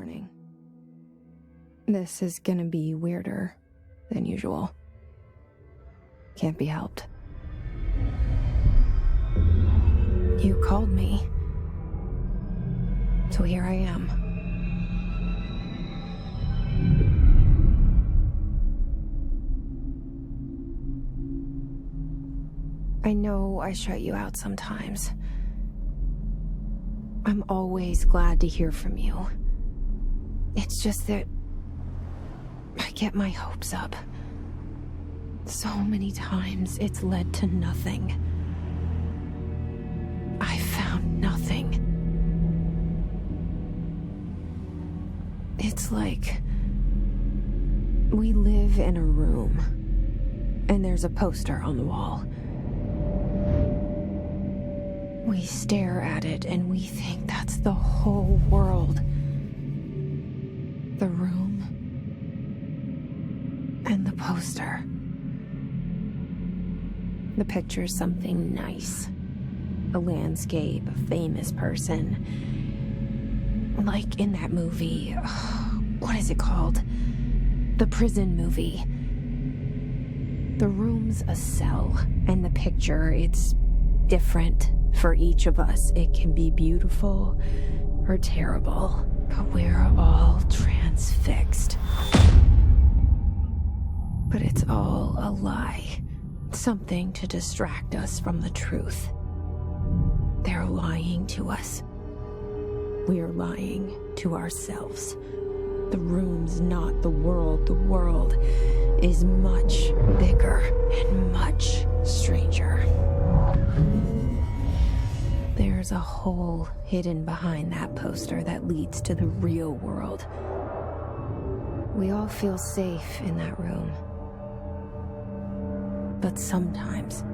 warning. This is gonna be weirder than usual. Can't be helped. You called me. So here I am. I know I shut you out sometimes. I'm always glad to hear from you. It's just that I get my hopes up. So many times it's led to nothing. I found nothing. It's like we live in a room, and there's a poster on the wall. We stare at it and we think that's the whole world. The room and the poster. The picture's something nice. A landscape, a famous person. Like in that movie, what is it called? The prison movie. The room's a cell, and the picture, it's different for each of us. It can be beautiful or terrible, but we're all transfixed. But it's all a lie. Something to distract us from the truth. They're lying to us. We're lying to ourselves. The room's not the world. The world is much bigger and much stranger. There's a hole hidden behind that poster that leads to the real world. We all feel safe in that room. But sometimes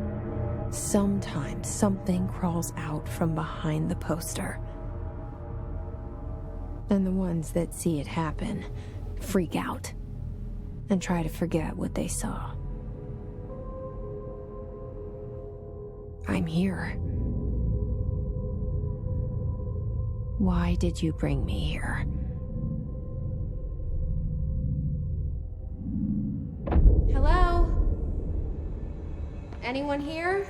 something crawls out from behind the poster. And the ones that see it happen freak out and try to forget what they saw. I'm here. Why did you bring me here? Hello? Anyone here?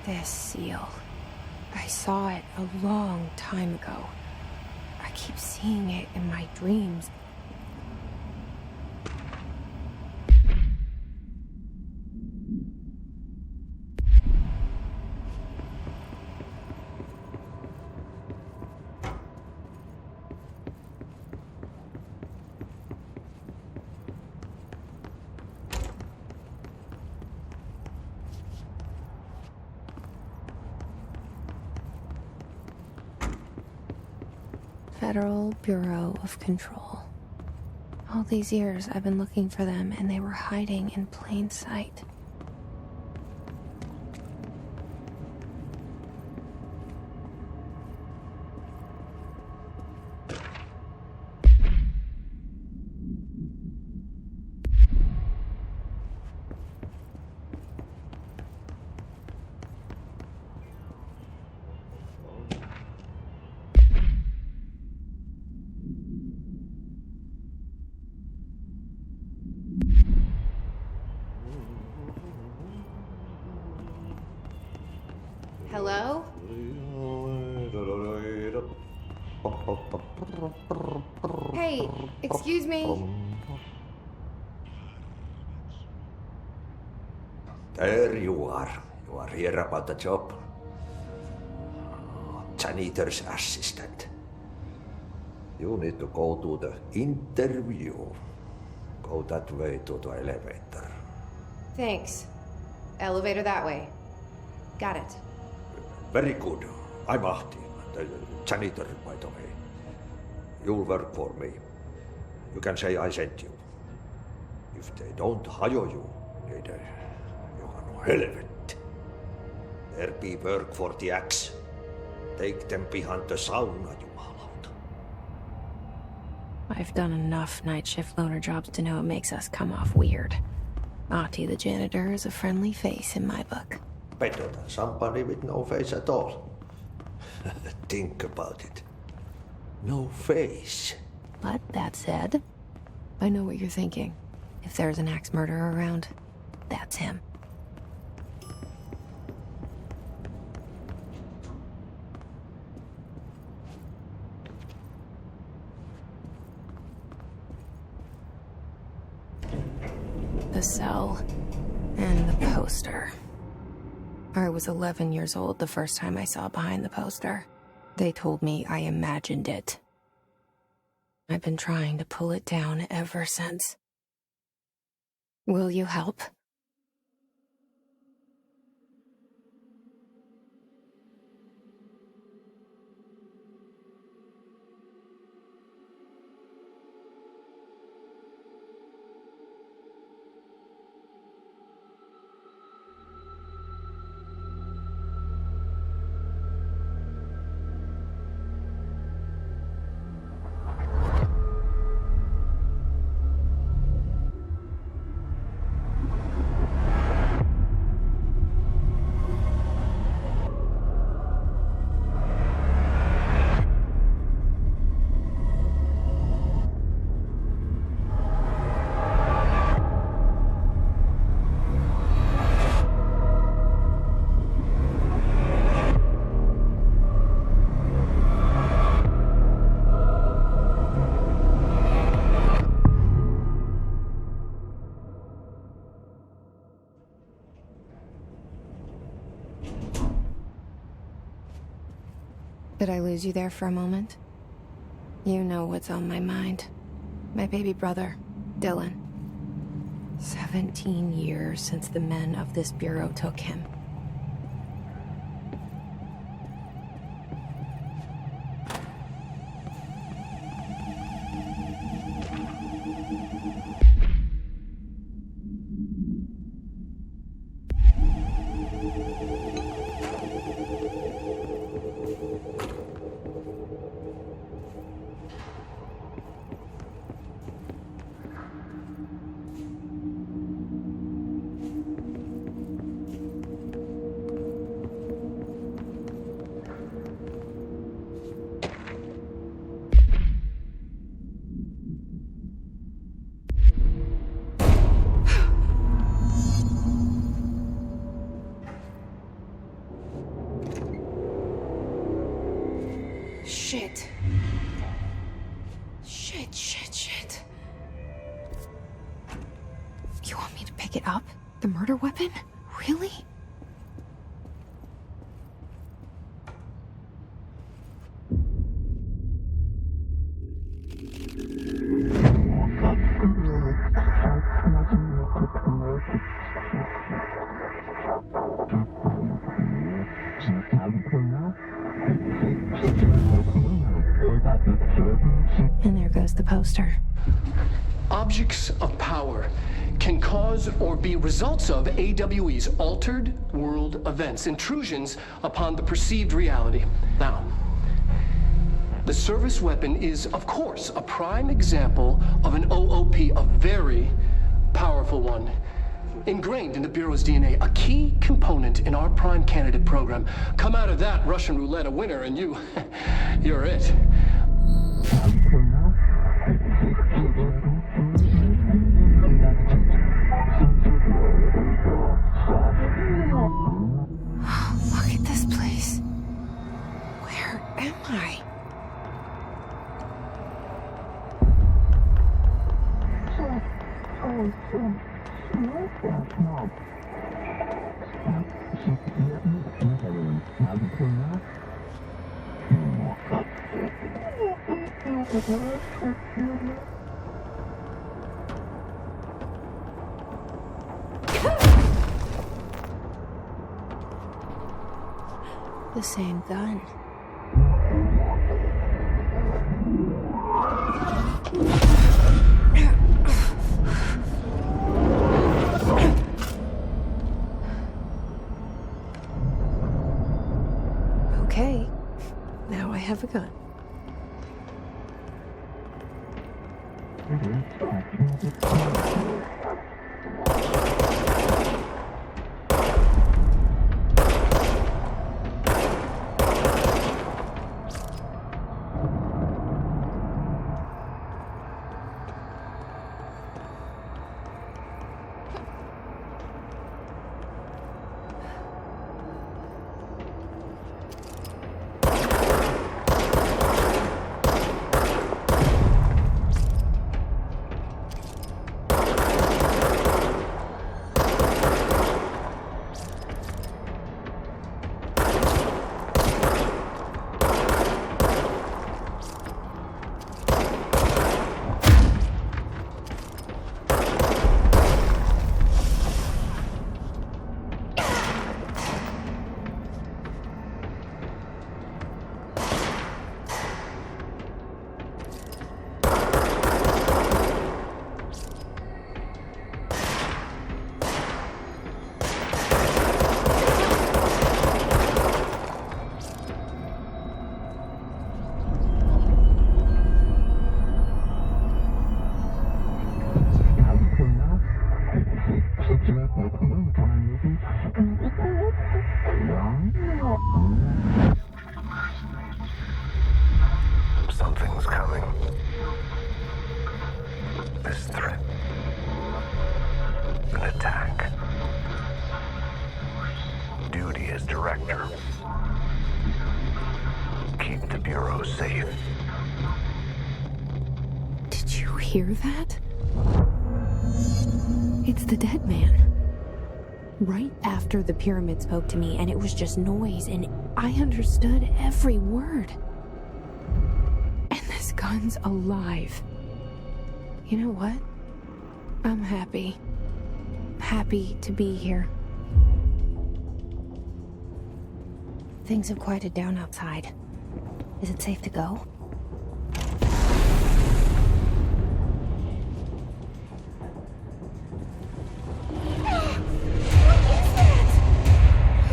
This seal. I saw it a long time ago. I keep seeing it in my dreams. Federal Bureau of Control. All these years I've been looking for them, and they were hiding in plain sight. Hello? Hey, excuse me. There you are. You are here about the job. Janitor's assistant. You need to go to the interview. Go that way to the elevator. Thanks. Elevator that way. Got it. Very good. I'm Ahti, the janitor, by the way. You'll work for me. You can say I sent you. If they don't hire you, niin you are no helvet. There be work for the axe. Take them behind the sauna, jumalauta. I've done enough night shift loner jobs to know it makes us come off weird. Ahti the janitor is a friendly face in my book. Better than somebody with no face at all. Think about it. No face. But that said, I know what you're thinking. If there's an axe murderer around, that's him. The cell and the poster. I was 11 years old the first time I saw behind the poster. They told me I imagined it. I've been trying to pull it down ever since. Will you help? Did I lose you there for a moment? You know what's on my mind. My baby brother, Dylan. 17 years since the men of this bureau took him. Shit. Shit. You want me to pick it up? The murder weapon? Really? And there goes the poster. Objects of power can cause or be results of AWE's altered world events, intrusions upon the perceived reality. Now, the service weapon is, of course, a prime example of an OOP, a very powerful one. Ingrained in the Bureau's DNA, a key component in our prime candidate program. Come out of that Russian roulette a winner and you're it. Look at this place. Where am I? The same gun. Okay, now I have a gun. Something's coming. This threat. An attack. Duty as director. Keep the Bureau safe. Did you hear that? It's the dead man. Right after the pyramid spoke to me, and it was just noise, and I understood every word. And this gun's alive. You know what? I'm happy. Happy to be here. Things have quieted down outside. Is it safe to go?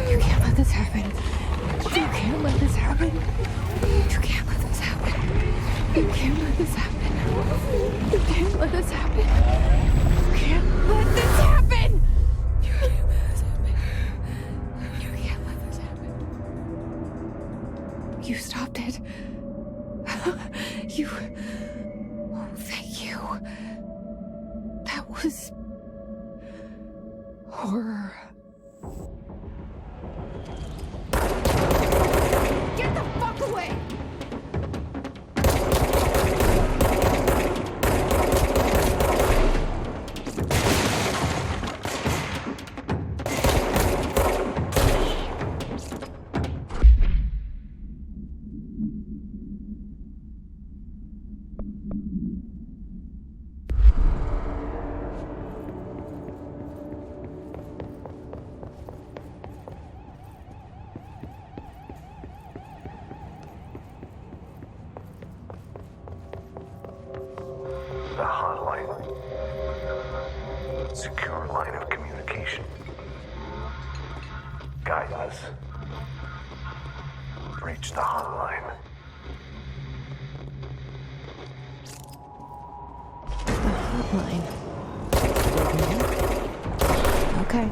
You can't let this happen. You can't let this happen. You can't let this happen. You can't let this happen. You can't let this happen. You can't let this happen. You can't let this happen. You can't let this happen. You stopped it. You... Oh, thank you. That was... horror. Get the fuck away! The hotline. Secure line of communication. Guidance. Reach the hotline. Hotline. Okay.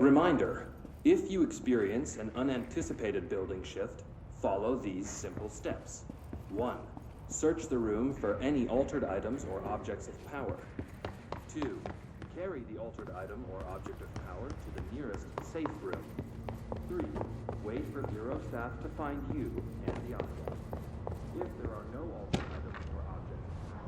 Reminder, if you experience an unanticipated building shift, follow these simple steps. 1. Search the room for any altered items or objects of power. 2. Carry the altered item or object of power to the nearest safe room. 3. Wait for Bureau staff to find you and the object. If there are no altered items or objects of power...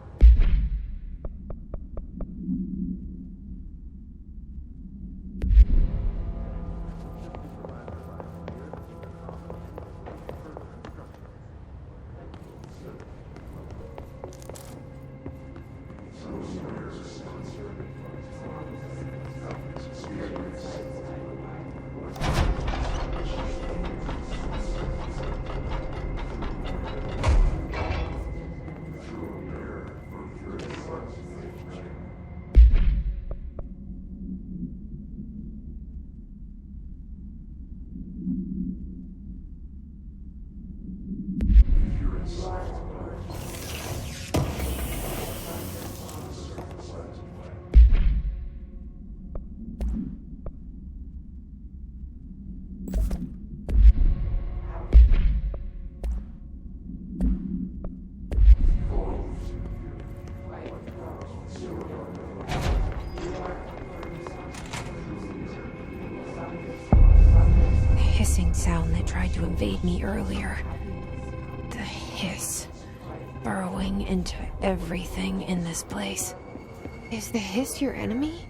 Sound that tried to invade me earlier. The hiss, burrowing into everything in this place. Is the hiss your enemy?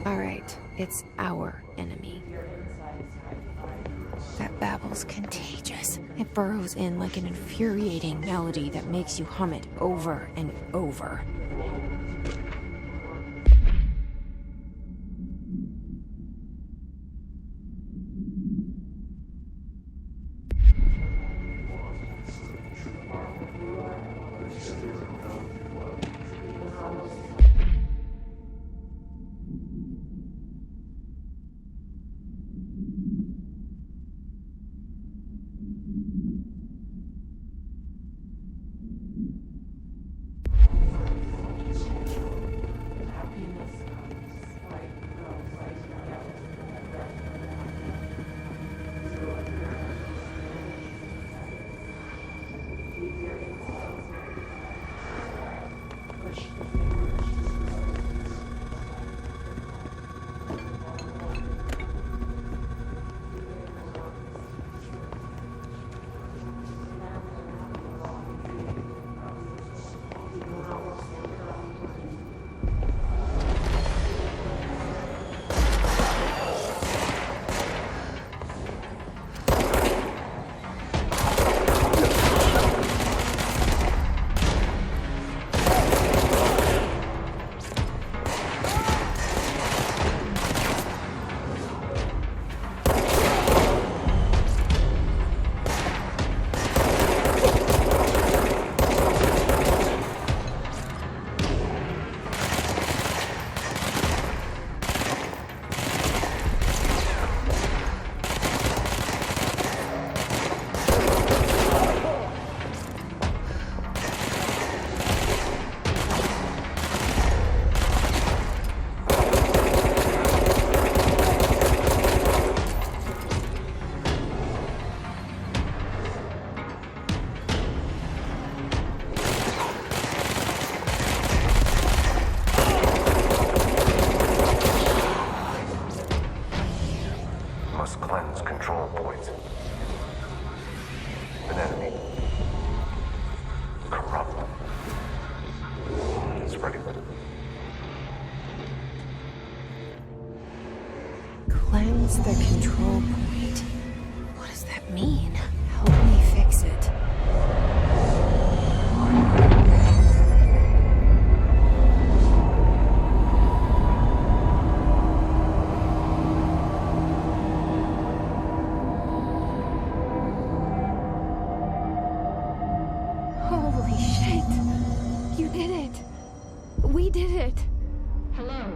Alright, it's our enemy. That babble's contagious. It burrows in like an infuriating melody that makes you hum it over and over. Must cleanse control points. An enemy. Corrupt. It's ready. Cleanse the control point. What does that mean? Help me fix it. Holy shit! You did it! We did it! Hello?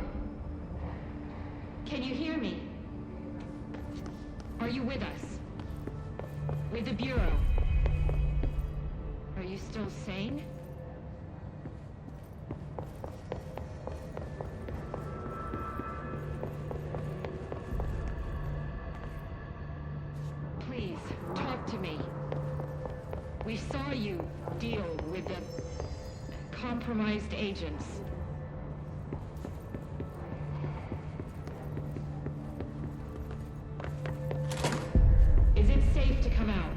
Can you hear me? Are you with us? With the Bureau? Are you still sane? deal with the compromised agents. Is it safe to come out?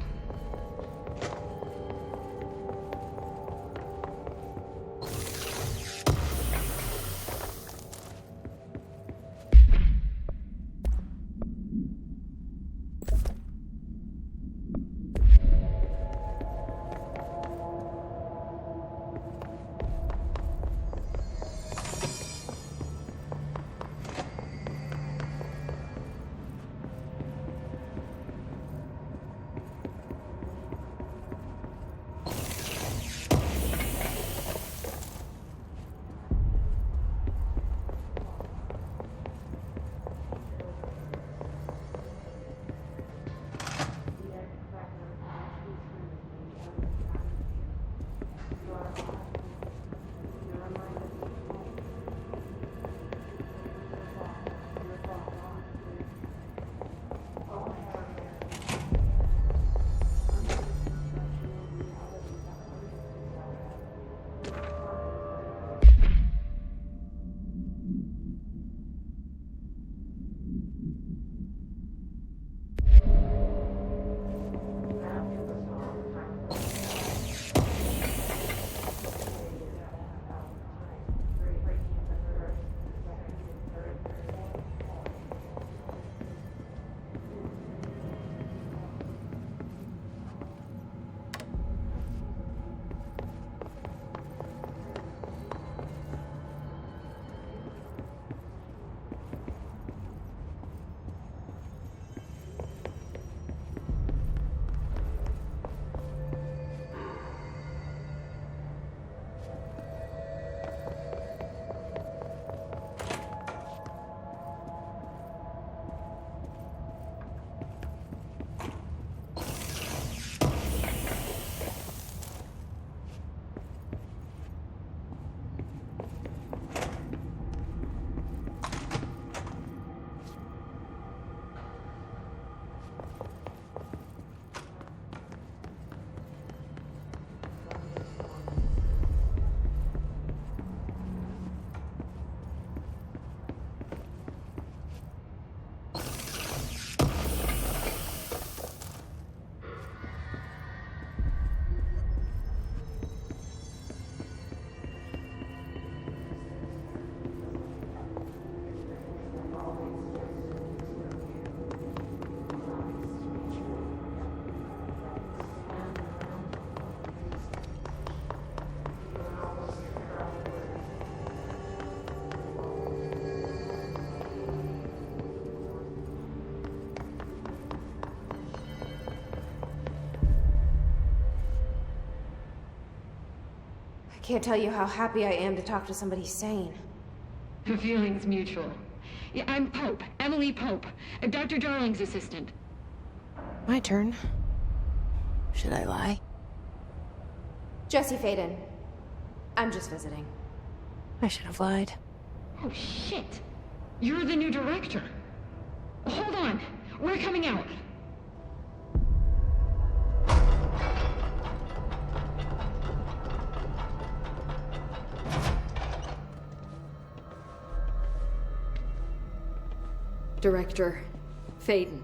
Can't tell you how happy I am to talk to somebody sane. The feeling's mutual. Yeah, I'm Pope, Emily Pope, Dr. Darling's assistant. My turn. Should I lie? Jesse Faden. I'm just visiting. I should have lied. Oh, shit. You're the new director. Hold on. We're coming out. Director Faden.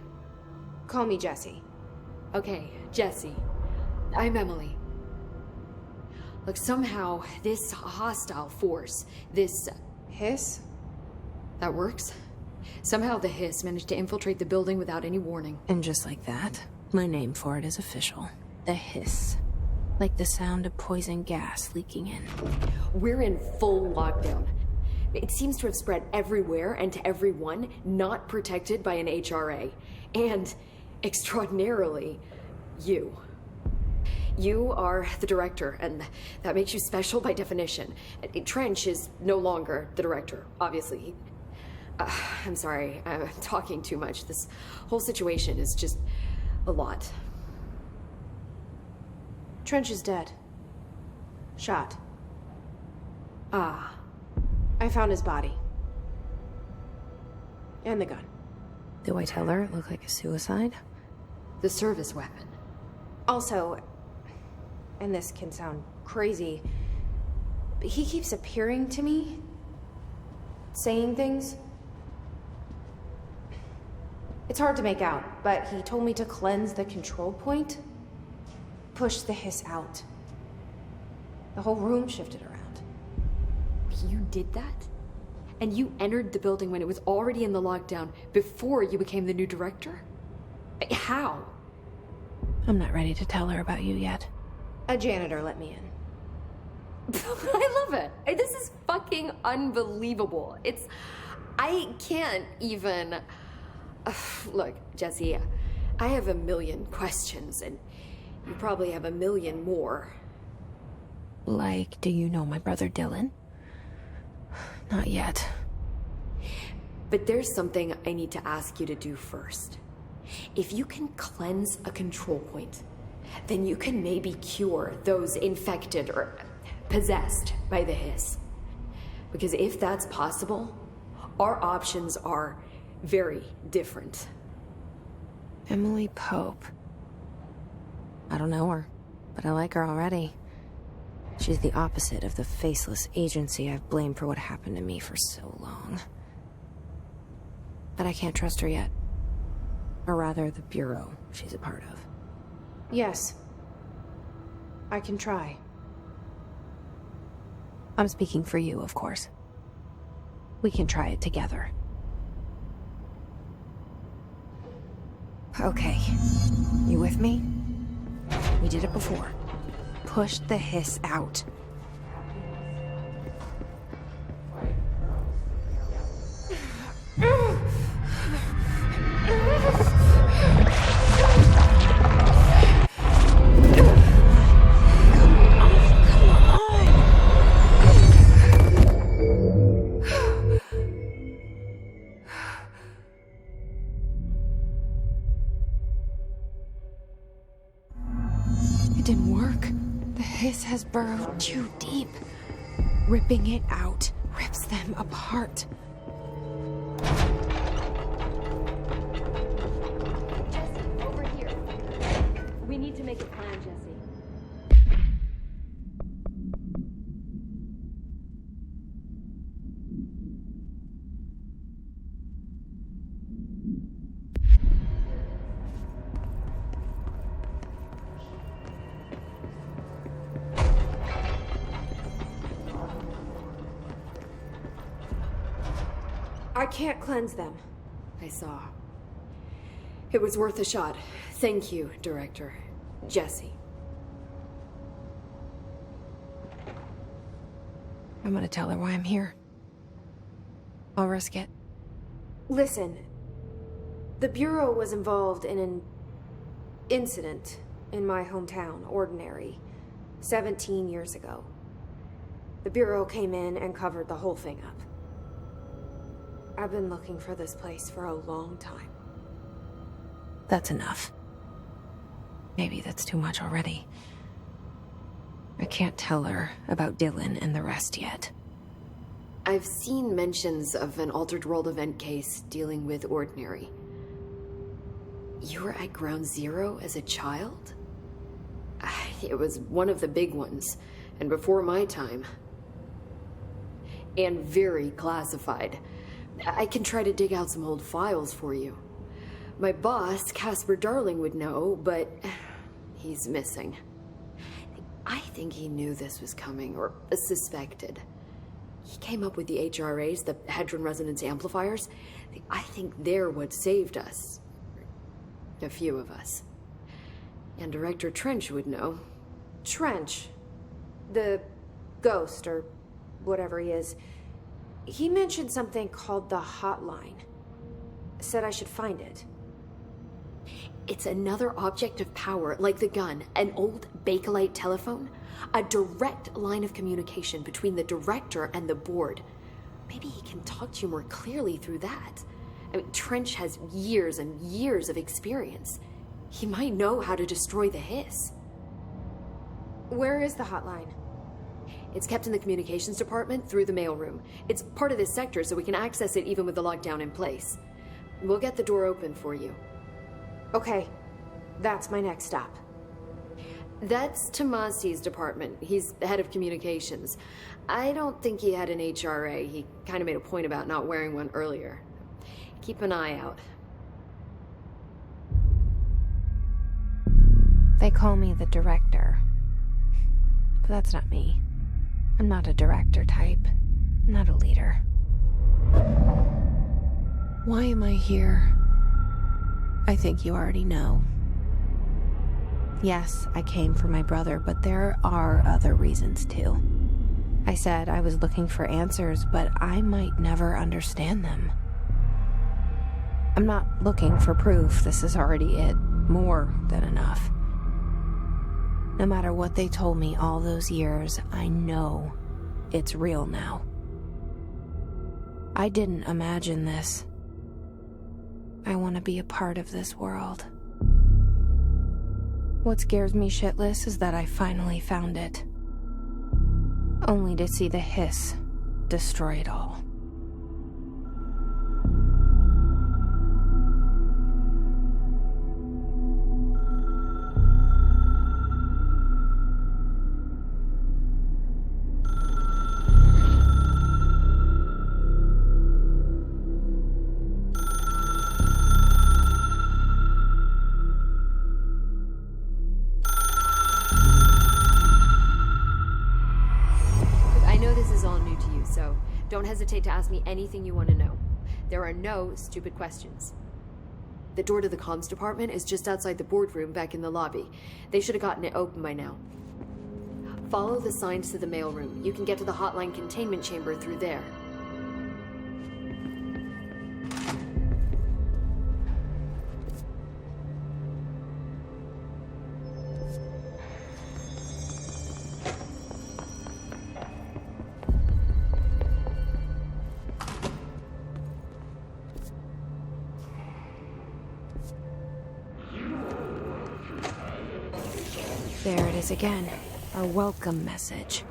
Call me Jesse. Okay, Jesse. I'm Emily. Look, somehow this hostile force, this... Hiss? That works? Somehow the hiss managed to infiltrate the building without any warning. And just like that, my name for it is official. The hiss. Like the sound of poison gas leaking in. We're in full lockdown. It seems to have spread everywhere and to everyone not protected by an HRA. And, extraordinarily, you. You are the director, and that makes you special by definition. Trench is no longer the director, obviously. I'm sorry, I'm talking too much. This whole situation is just a lot. Trench is dead. Shot. Ah. I found his body. And the gun. Do I tell her it looked like a suicide? The service weapon. Also, and this can sound crazy, but he keeps appearing to me, saying things. It's hard to make out, but he told me to cleanse the control point, push the hiss out. The whole room shifted around. You did that? And you entered the building when it was already in the lockdown before you became the new director? How? I'm not ready to tell her about you yet. A janitor let me in. I love it. This is fucking unbelievable. I can't even... Look, Jesse, I have a million questions, and you probably have a million more. Like, do you know my brother Dylan? Not yet. But there's something I need to ask you to do first. If you can cleanse a control point, then you can maybe cure those infected or possessed by the hiss. Because if that's possible, our options are very different. Emily Pope. I don't know her, but I like her already. She's the opposite of the faceless agency I've blamed for what happened to me for so long. But I can't trust her yet. Or rather, the bureau she's a part of. Yes. I can try. I'm speaking for you, of course. We can try it together. Okay. You with me? We did it before. Push the hiss out. It didn't work. The hiss has burrowed too deep. Ripping it out rips them apart. Jesse, over here. We need to make a plan, Jesse. I can't cleanse them. I saw. It was worth a shot. Thank you, Director. Jesse. I'm gonna tell her why I'm here. I'll risk it. Listen, the Bureau was involved in an incident in my hometown, Ordinary, 17 years ago. The Bureau came in and covered the whole thing up. I've been looking for this place for a long time. That's enough. Maybe that's too much already. I can't tell her about Dylan and the rest yet. I've seen mentions of an Altered World event case dealing with Ordinary. You were at Ground Zero as a child? It was one of the big ones, and before my time. And very classified. I can try to dig out some old files for you. My boss, Casper Darling, would know, but he's missing. I think he knew this was coming, or suspected. He came up with the HRAs, the Hadron Resonance Amplifiers. I think they're what saved us. A few of us. And Director Trench would know. Trench, the ghost, or whatever he is, he mentioned something called the hotline. Said I should find it. It's another object of power, like the gun, an old Bakelite telephone. A direct line of communication between the director and the board. Maybe he can talk to you more clearly through that. I mean, Trench has years and years of experience. He might know how to destroy the hiss. Where is the hotline? It's kept in the communications department through the mailroom. It's part of this sector, so we can access it even with the lockdown in place. We'll get the door open for you. Okay, that's my next stop. That's Tomasi's department. He's the head of communications. I don't think he had an HRA. He kind of made a point about not wearing one earlier. Keep an eye out. They call me the director. But that's not me. I'm not a director type. I'm not a leader. Why am I here? I think you already know. Yes, I came for my brother, but there are other reasons too. I said I was looking for answers, but I might never understand them. I'm not looking for proof. This is already it. More than enough. No matter what they told me all those years, I know it's real now. I didn't imagine this. I want to be a part of this world. What scares me shitless is that I finally found it. Only to see the hiss destroy it all. So don't hesitate to ask me anything you want to know. There are no stupid questions. The door to the comms department is just outside the boardroom back in the lobby. They should have gotten it open by now. Follow the signs to the mailroom. You can get to the hotline containment chamber through there. There it is again. Our welcome message.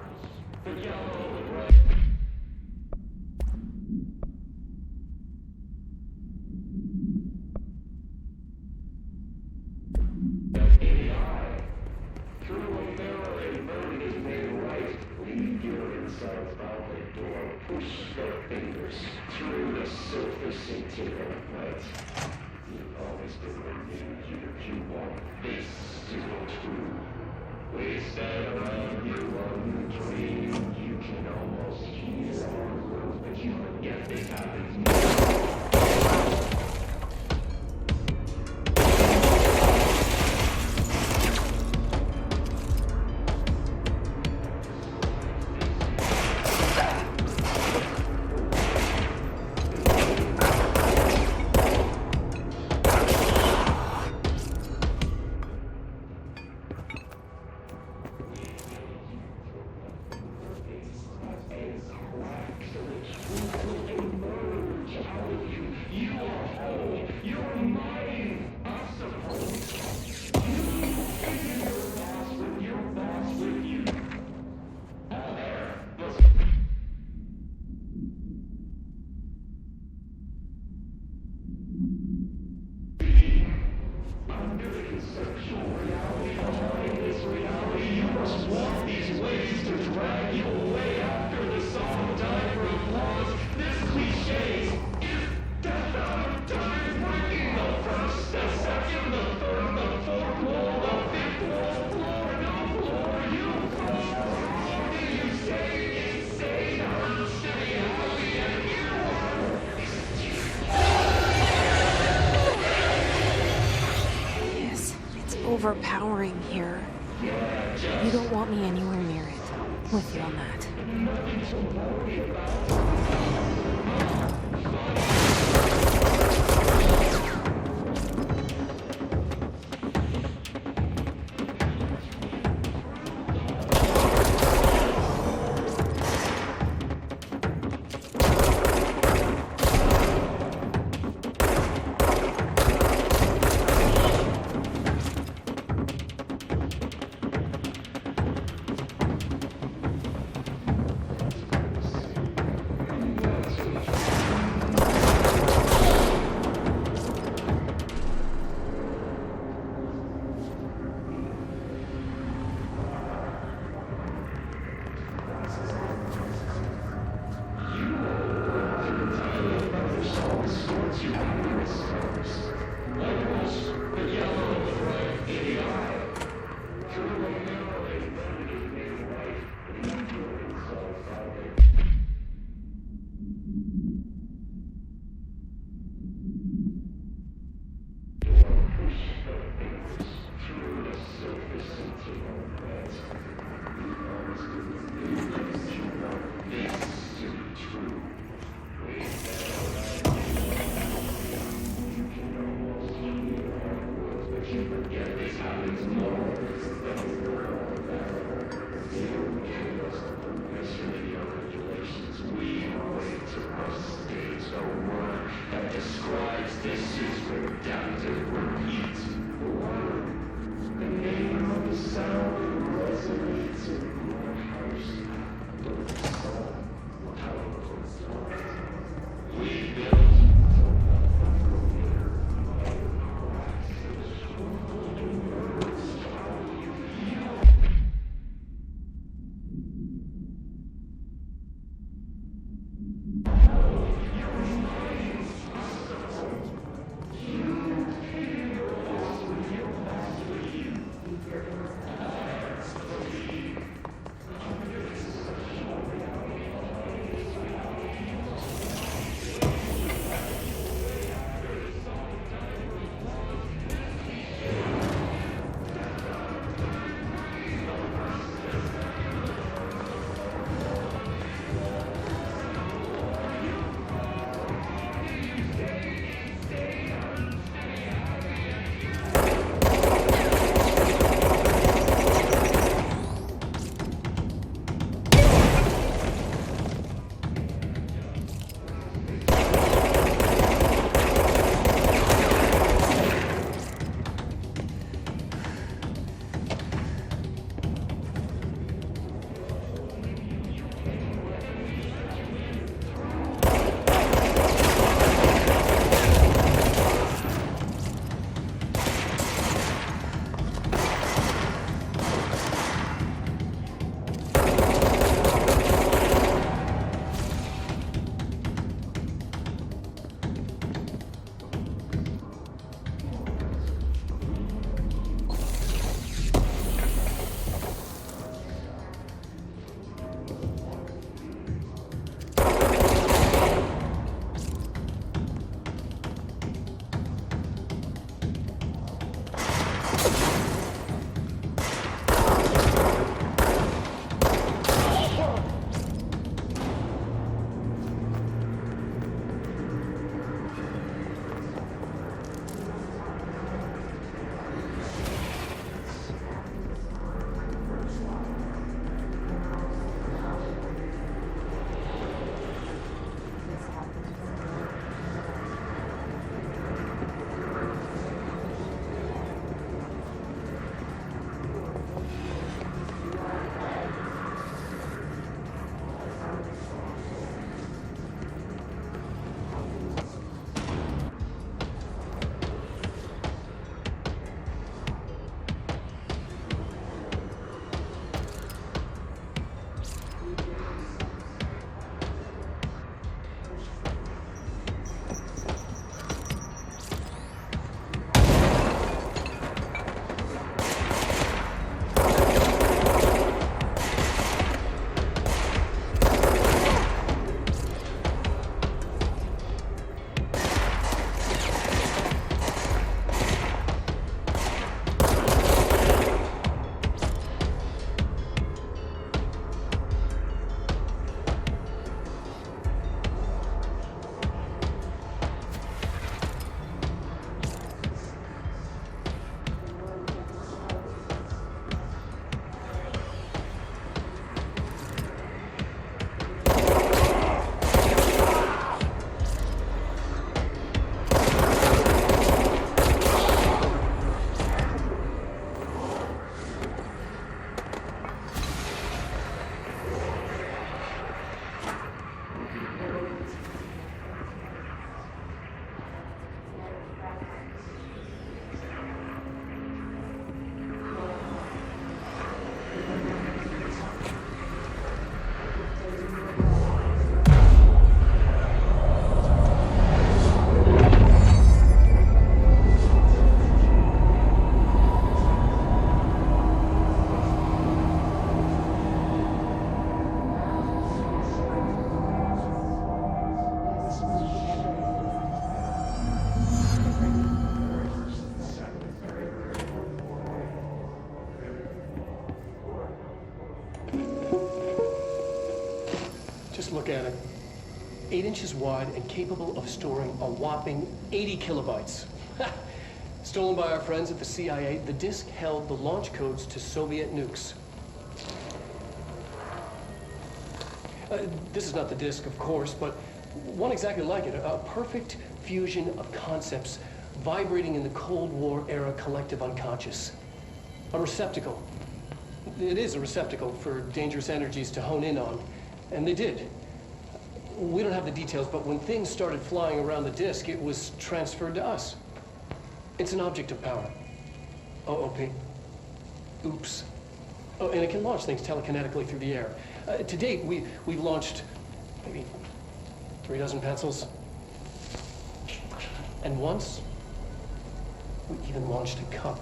Overpowering here. You don't want me anywhere near it. With you on that. 8 inches wide and capable of storing a whopping 80 kilobytes. Stolen by our friends at the CIA, the disk held the launch codes to Soviet nukes. This is not the disk, of course, but one exactly like it. A perfect fusion of concepts vibrating in the Cold War era collective unconscious. A receptacle. It is a receptacle for dangerous energies to hone in on. And they did. We don't have the details, but when things started flying around the disk, it was transferred to us. It's an object of power. OOP. Oops. Oh, and it can launch things telekinetically through the air. To date, we've launched maybe 3 dozen pencils. And once, we even launched a cup.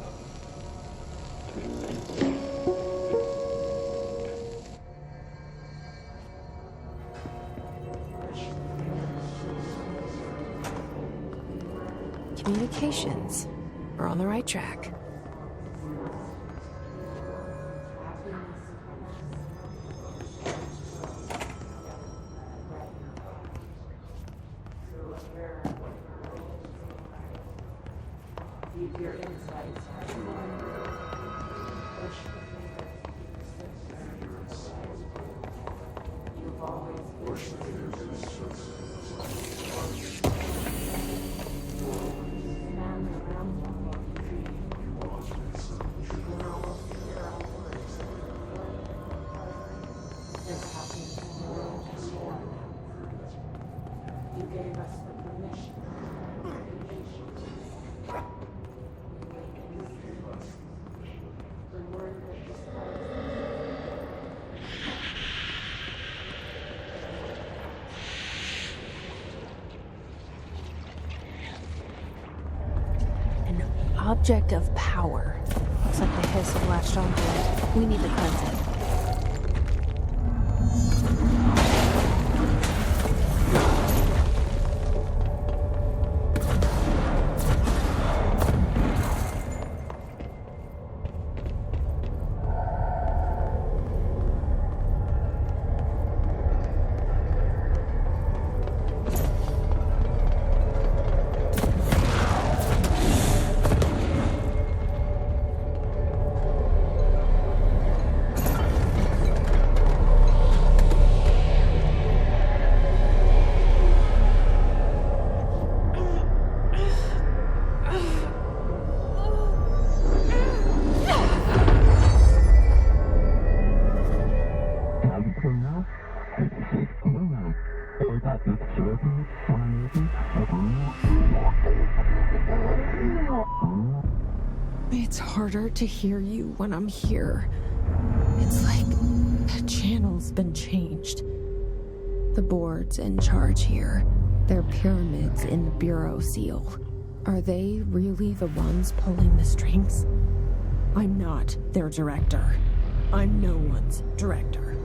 Communications. We're on the right track. Object of power. Looks like the hiss have latched onto it. We need to cleanse it. It's harder to hear you when I'm here. It's like the channel's been changed. The board's in charge here. They're pyramids in the Bureau seal. Are they really the ones pulling the strings? I'm not their director. I'm no one's director.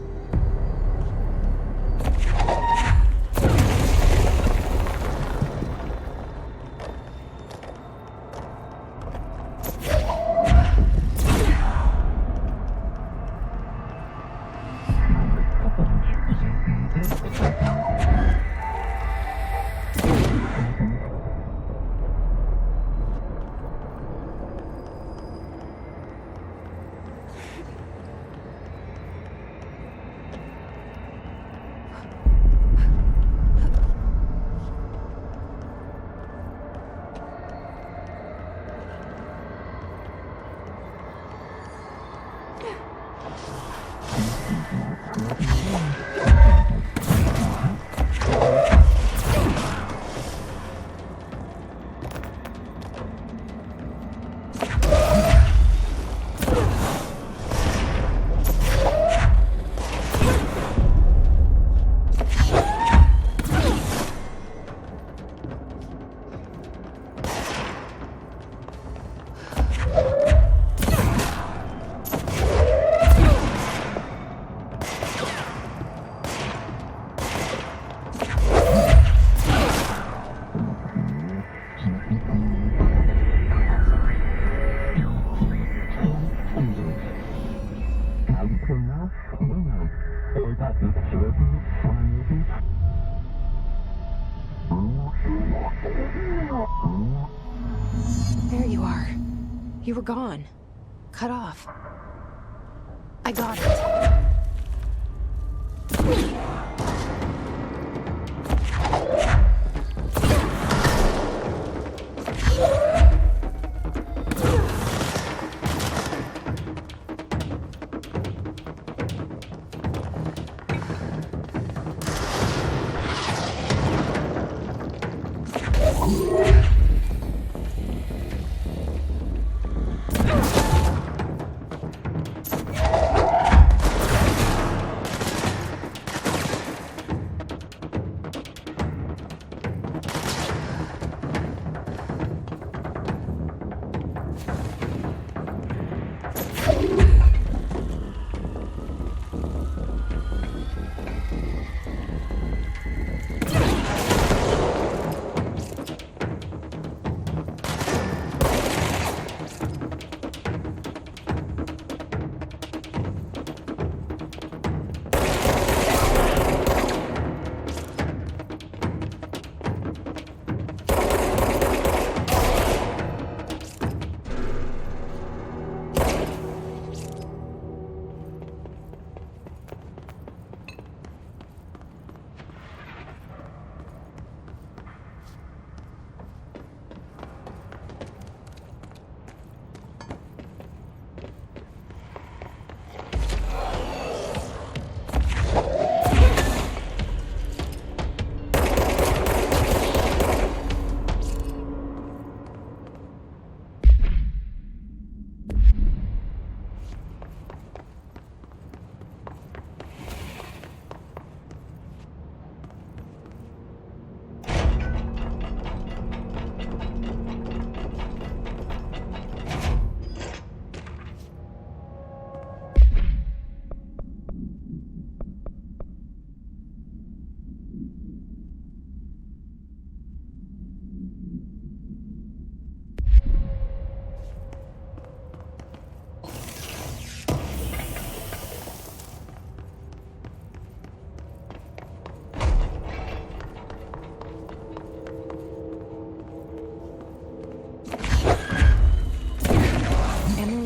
You were gone. Cut off. I got it.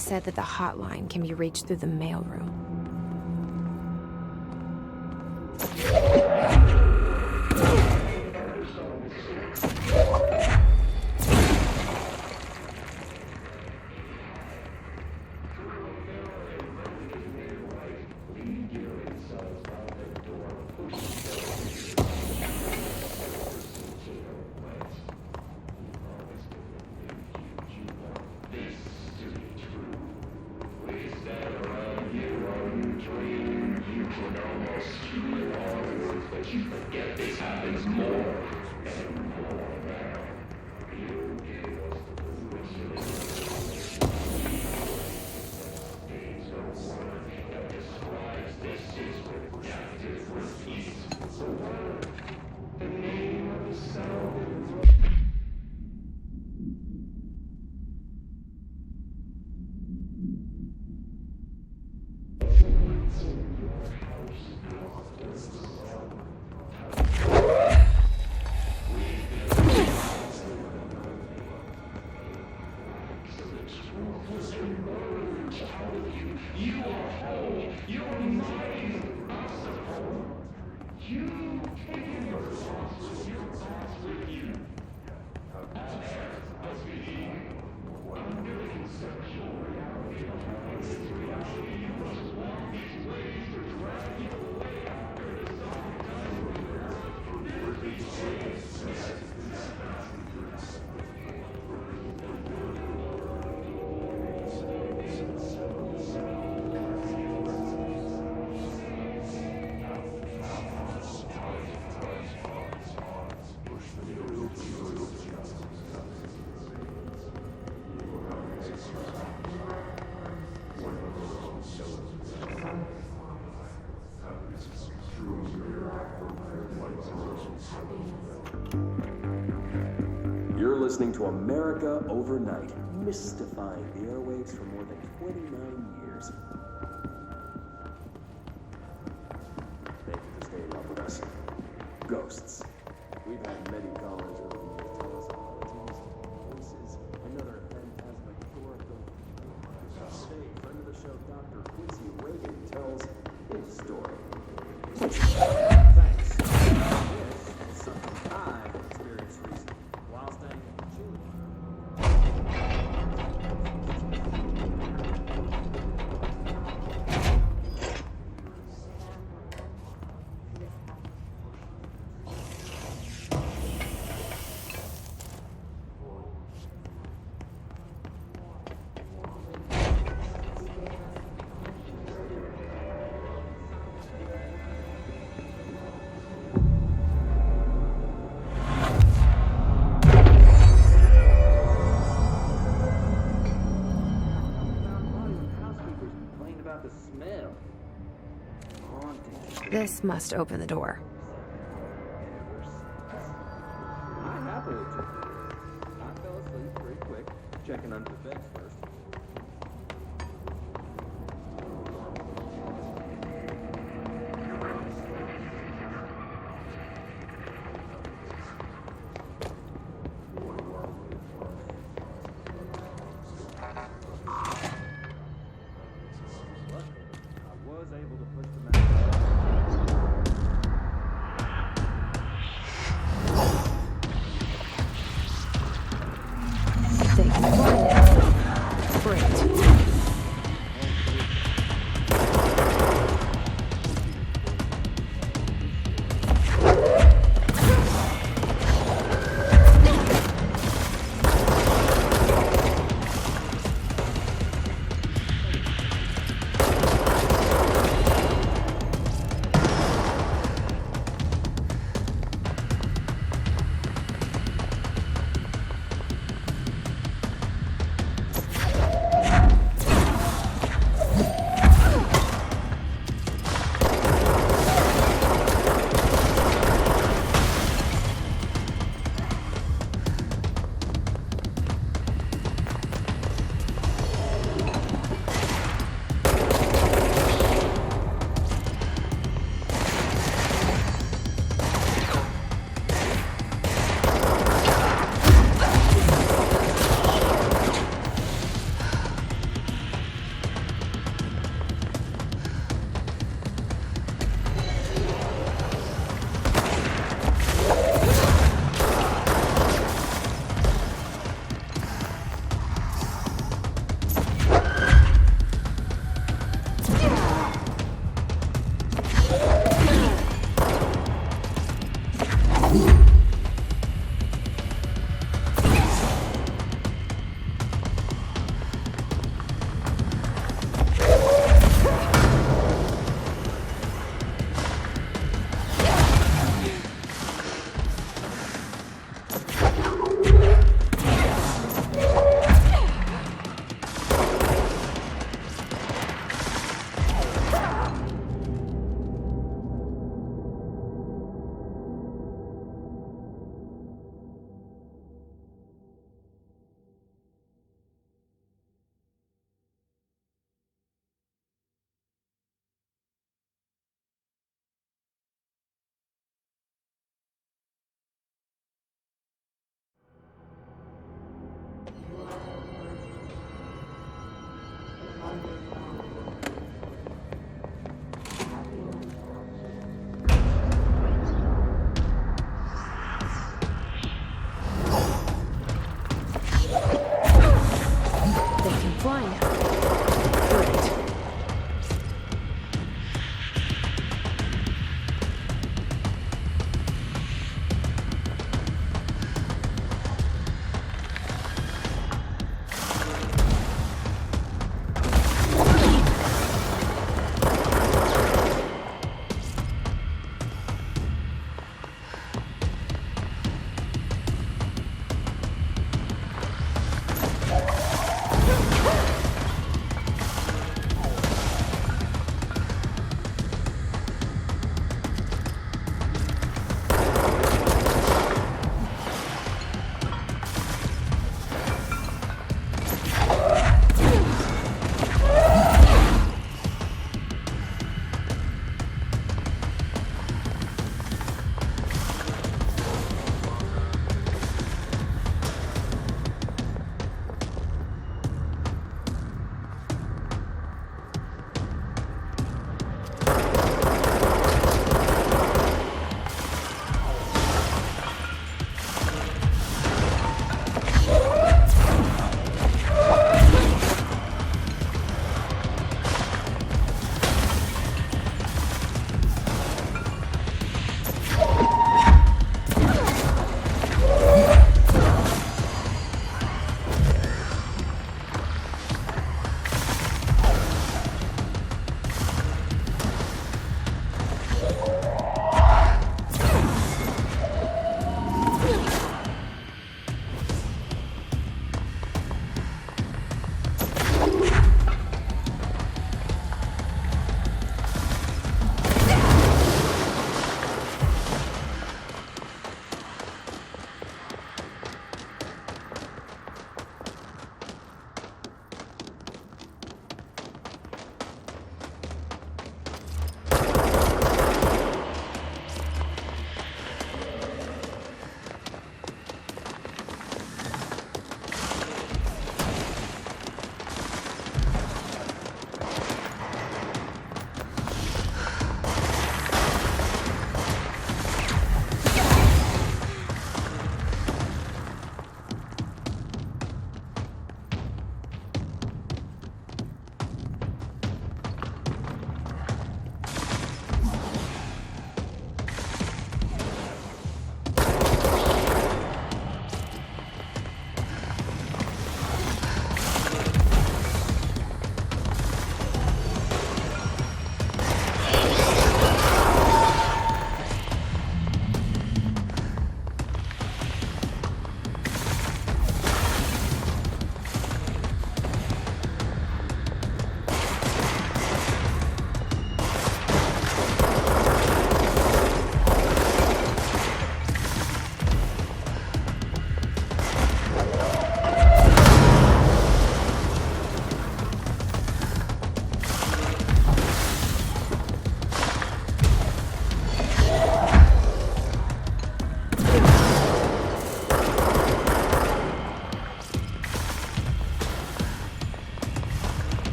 Said that the hotline can be reached through the mailroom. You're listening to America Overnight, mystifying the airwaves for more than 29 years. Thank you for staying up with us. Ghosts. We've had many callers over the years tell us oddities, voices, and other phantasmagorical Thanks. This is something I've experienced recently while staying in June. Housekeepers complained about the smell. Haunting. This must open the door. I happily took it. I fell asleep pretty quick, checking under the beds first. Luckily, I was able to push the mattress. They can find it. Great.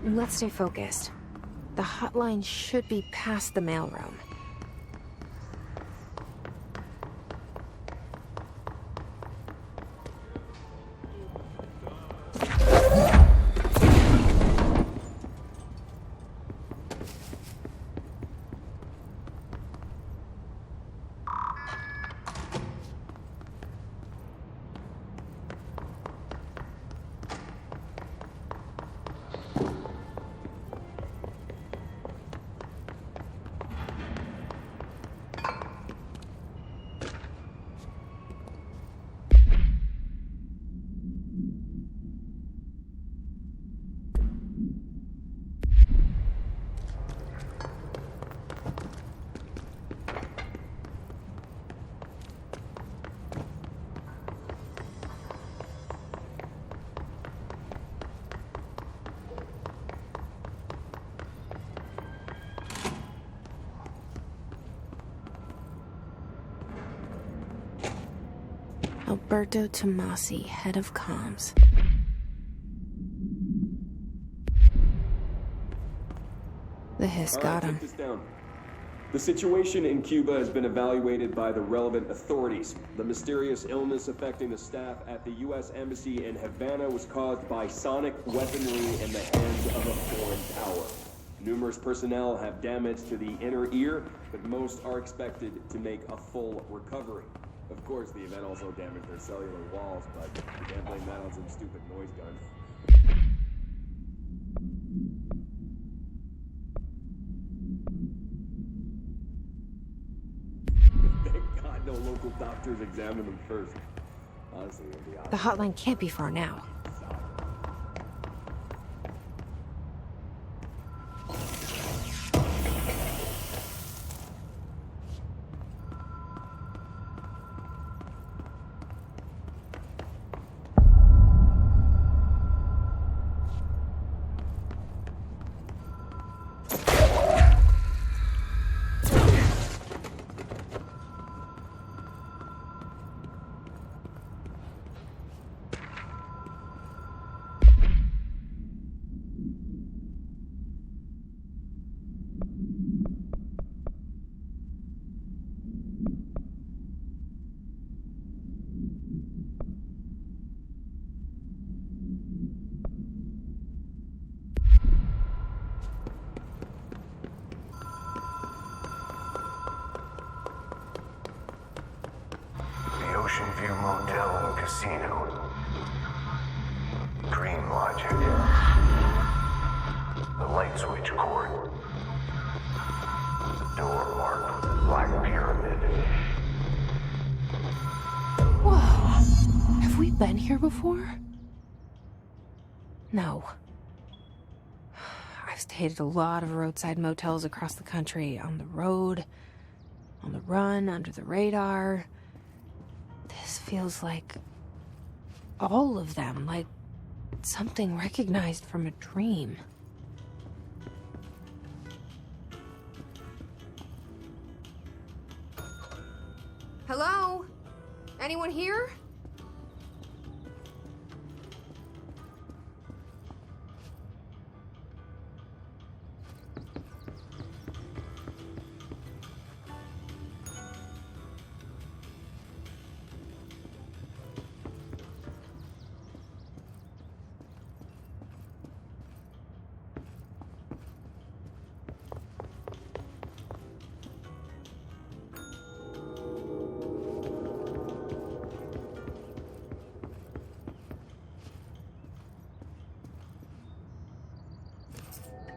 Let's stay focused. The hotline should be past the mailroom. Alberto Tomasi, head of comms. The hiss got him. Take this down. The situation in Cuba has been evaluated by the relevant authorities. The mysterious illness affecting the staff at the U.S. Embassy in Havana was caused by sonic weaponry in the hands of a foreign power. Numerous personnel have damage to the inner ear, but most are expected to make a full recovery. Of course, the event also damaged their cellular walls, but you can't blame that on some stupid noise gun. Thank God no local doctors examined them first. Honestly, it would be The hotline can't be far now. Ocean View Motel and Casino. Green Logic. The light switch cord. Door marked with Black Pyramid. Whoa! Have we been here before? No. I've stayed at a lot of roadside motels across the country, on the road, on the run, under the radar. This feels like all of them, like something recognized from a dream. Hello? Anyone here?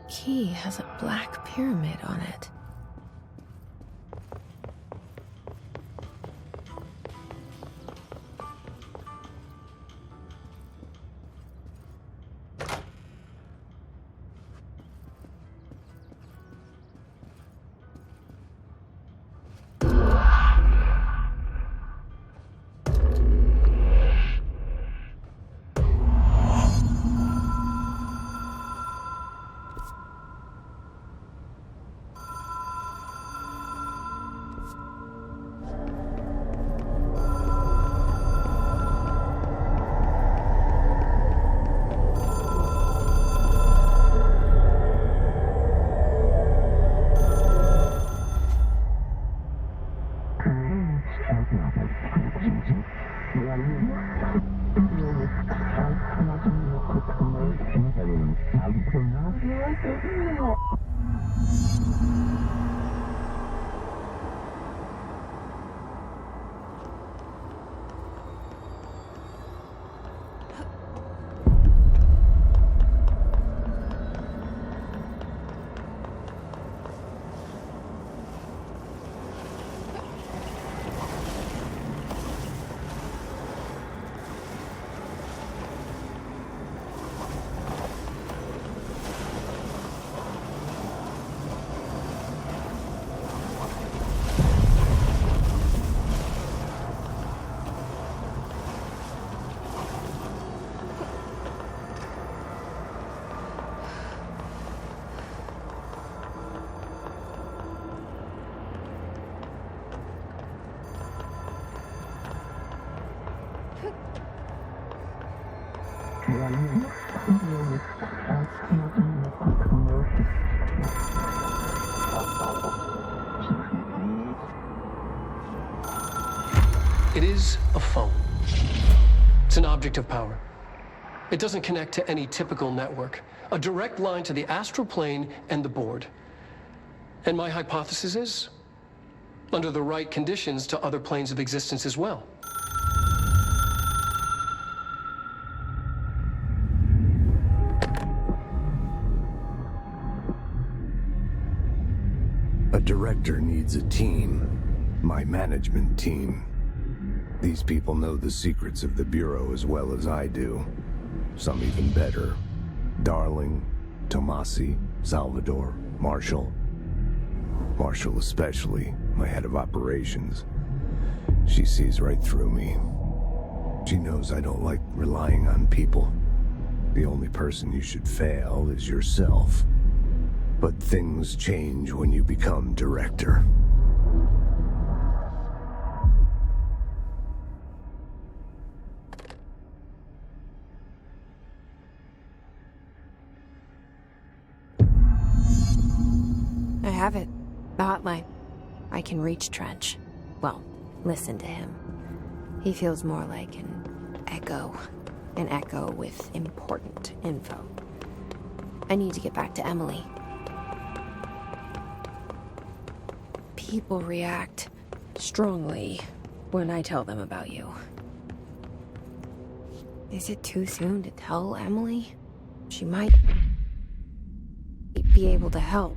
Key has a black pyramid on it. It is a phone. It's an object of power. It doesn't connect to any typical network. A direct line to the astral plane and the board. And my hypothesis is, under the right conditions, to other planes of existence as well. A director needs a team. My management team. These people know the secrets of the Bureau as well as I do. Some even better. Darling, Tomasi, Salvador, Marshall. Marshall especially, my head of operations. She sees right through me. She knows I don't like relying on people. The only person you should fail is yourself. But things change when you become director. I have it. The hotline. I can reach Trench. Well, listen to him. He feels more like an echo. An echo with important info. I need to get back to Emily. People react strongly when I tell them about you. Is it too soon to tell Emily? She might be able to help.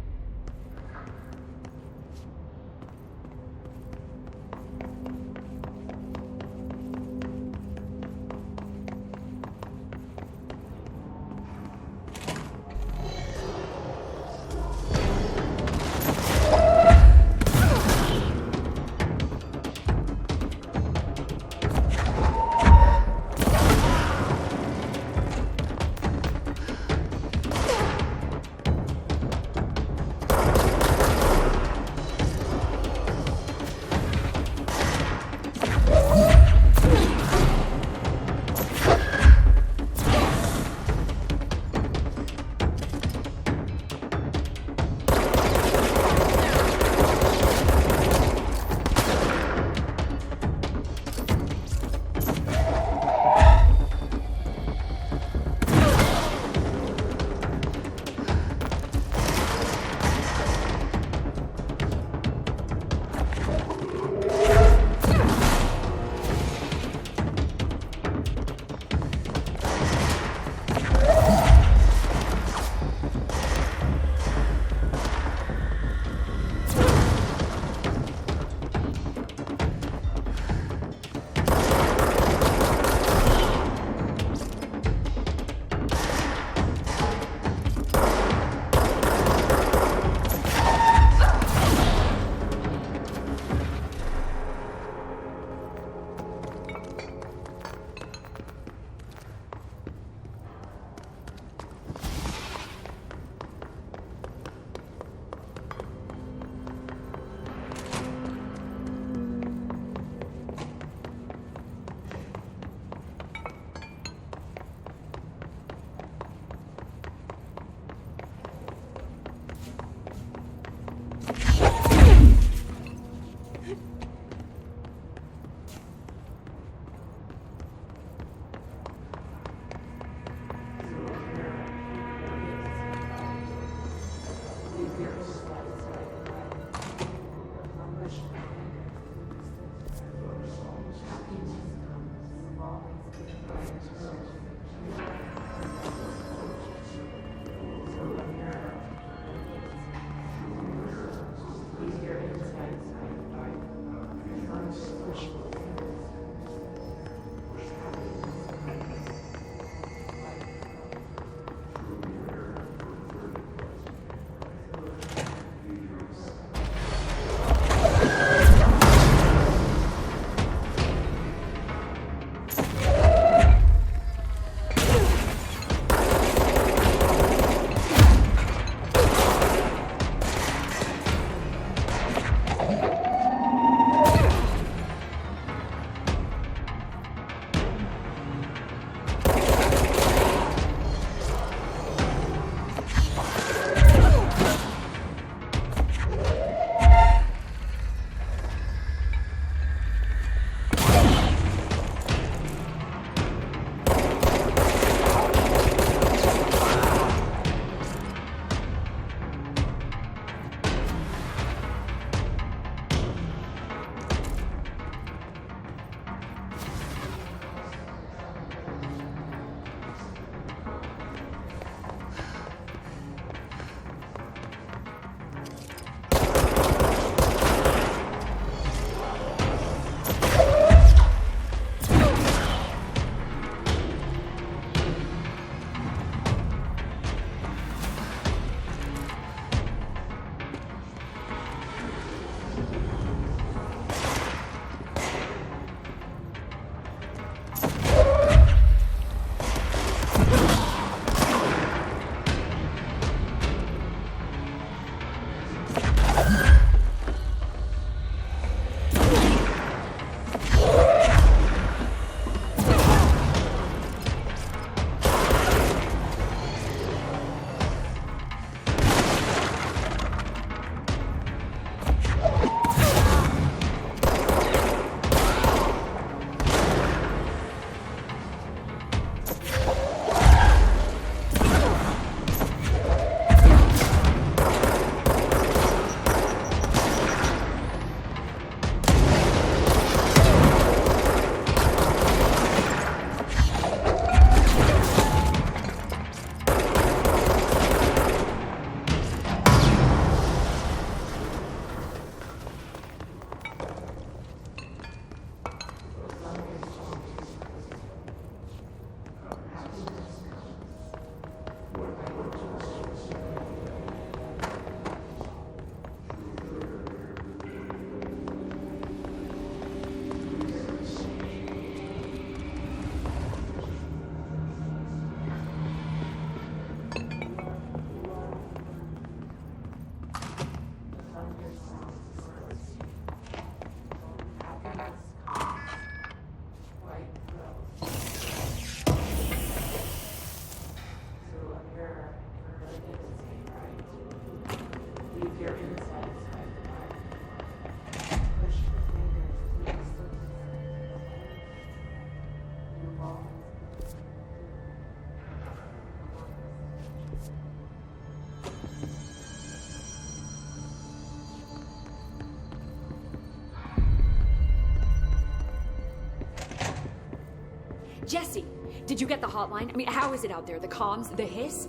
Jesse, did you get the hotline? I mean, how is it out there? The comms, the hiss?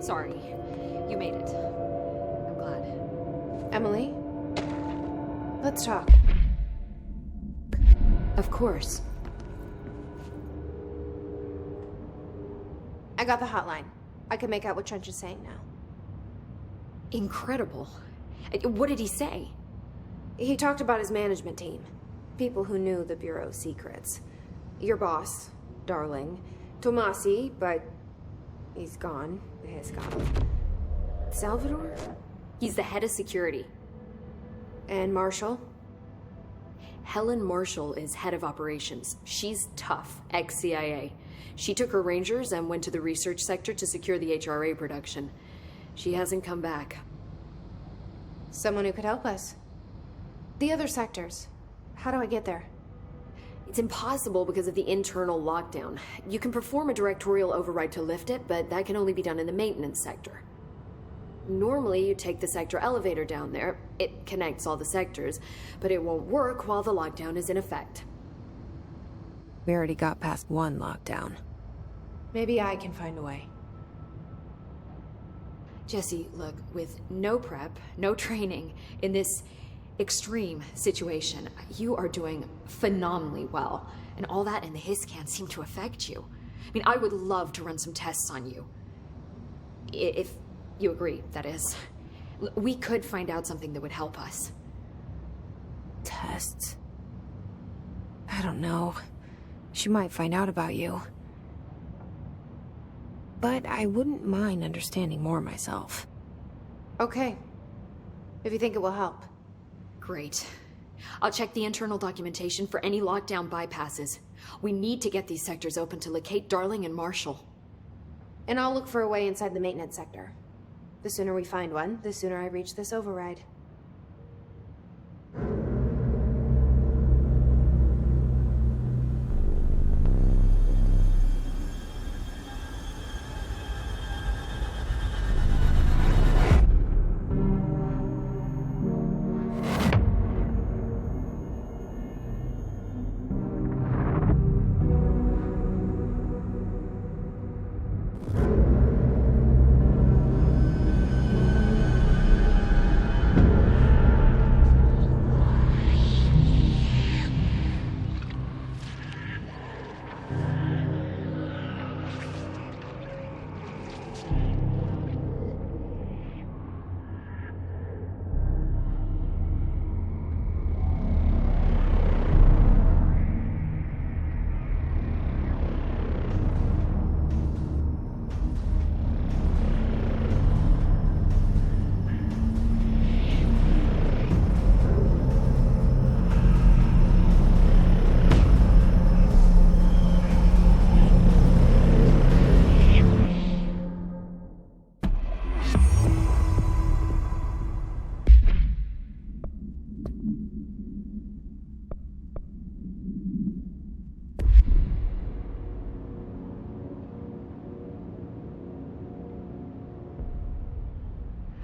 Sorry, you made it. I'm glad. Emily? Let's talk. Of course. I got the hotline. I can make out what Trench is saying now. Incredible. What did he say? He talked about his management team. People who knew the Bureau's secrets. Your boss, Darling. Tomasi, but he's gone. The hiss gone. Salvador? He's the head of security. And Marshall? Helen Marshall is head of operations. She's tough, ex-CIA. She took her Rangers and went to the research sector to secure the HRA production. She hasn't come back. Someone who could help us. The other sectors. How do I get there? It's impossible because of the internal lockdown. You can perform a directorial override to lift it, but that can only be done in the maintenance sector. Normally, you take the sector elevator down there. It connects all the sectors, but it won't work while the lockdown is in effect. We already got past one lockdown. Maybe I can find a way. Jesse, look, with no prep, no training, in this extreme situation, you are doing phenomenally well. And all that and the hiss can't seem to affect you. I mean, I would love to run some tests on you. If you agree, that is. We could find out something that would help us. Tests? I don't know. She might find out about you. But I wouldn't mind understanding more myself. Okay. If you think it will help. Great. I'll check the internal documentation for any lockdown bypasses. We need to get these sectors open to locate Darling and Marshall. And I'll look for a way inside the maintenance sector. The sooner we find one, the sooner I reach this override.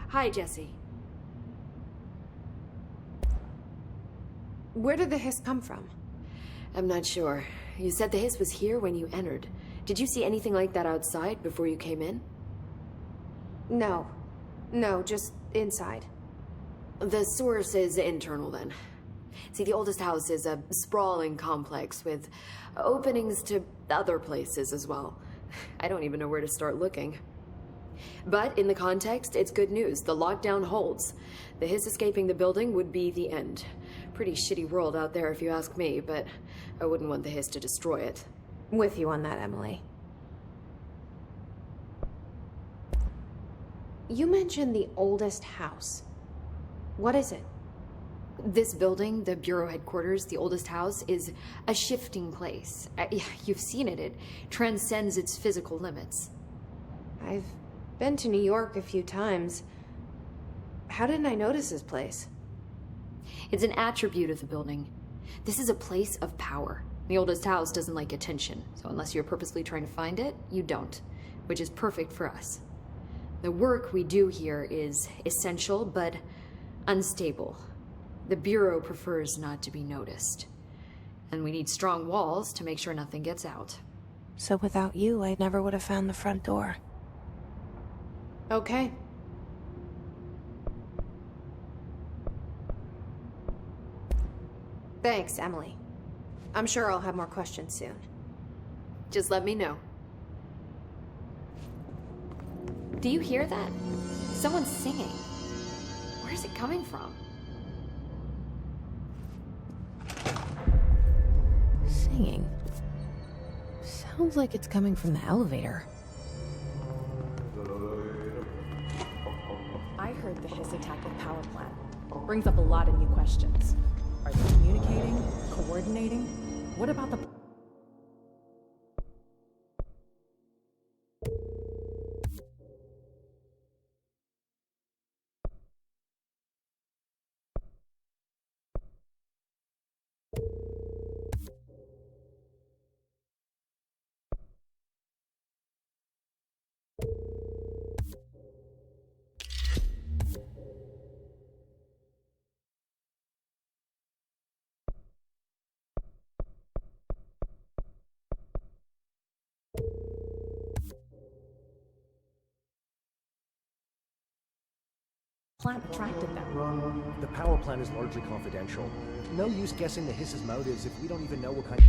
Hi, Jesse. Where did the hiss come from? I'm not sure. You said the hiss was here when you entered. Did you see anything like that outside before you came in? No. No, just inside. The source is internal, then. See, the oldest house is a sprawling complex with openings to other places as well. I don't even know where to start looking. But in the context, it's good news. The lockdown holds. The hiss escaping the building would be the end. Pretty shitty world out there if you ask me, but I wouldn't want the hiss to destroy it. With you on that, Emily. You mentioned the oldest house. What is it? This building, the Bureau headquarters, the oldest house, is a shifting place. You've seen it. It transcends its physical limits. I've been to New York a few times. How didn't I notice this place? It's an attribute of the building. This is a place of power. The oldest house doesn't like attention, so unless you're purposely trying to find it, you don't, which is perfect for us. The work we do here is essential, but unstable. The Bureau prefers not to be noticed. And we need strong walls to make sure nothing gets out. So without you, I never would have found the front door. Okay. Thanks, Emily. I'm sure I'll have more questions soon. Just let me know. Do you hear that? Someone's singing. Where's it coming from? Singing. Sounds like it's coming from the elevator. I heard the hiss attack the power plant. Brings up a lot of new questions. Are they communicating? Coordinating? What about the... plant attracted them? The power plant is largely confidential. No use guessing the hiss's motives if we don't even know what kind.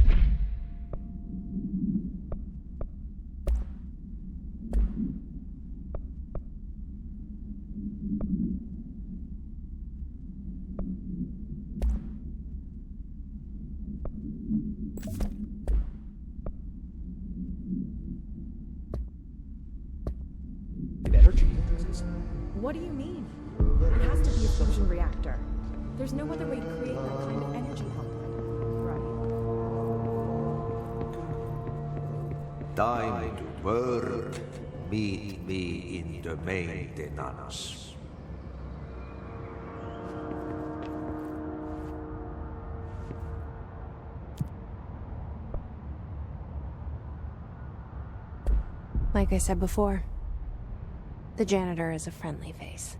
Energy. What do you mean? It has to be a fusion reactor. There's no other way to create that kind of energy output. Right. Time to work. Meet me in the maintenance. Like I said before, the janitor is a friendly face.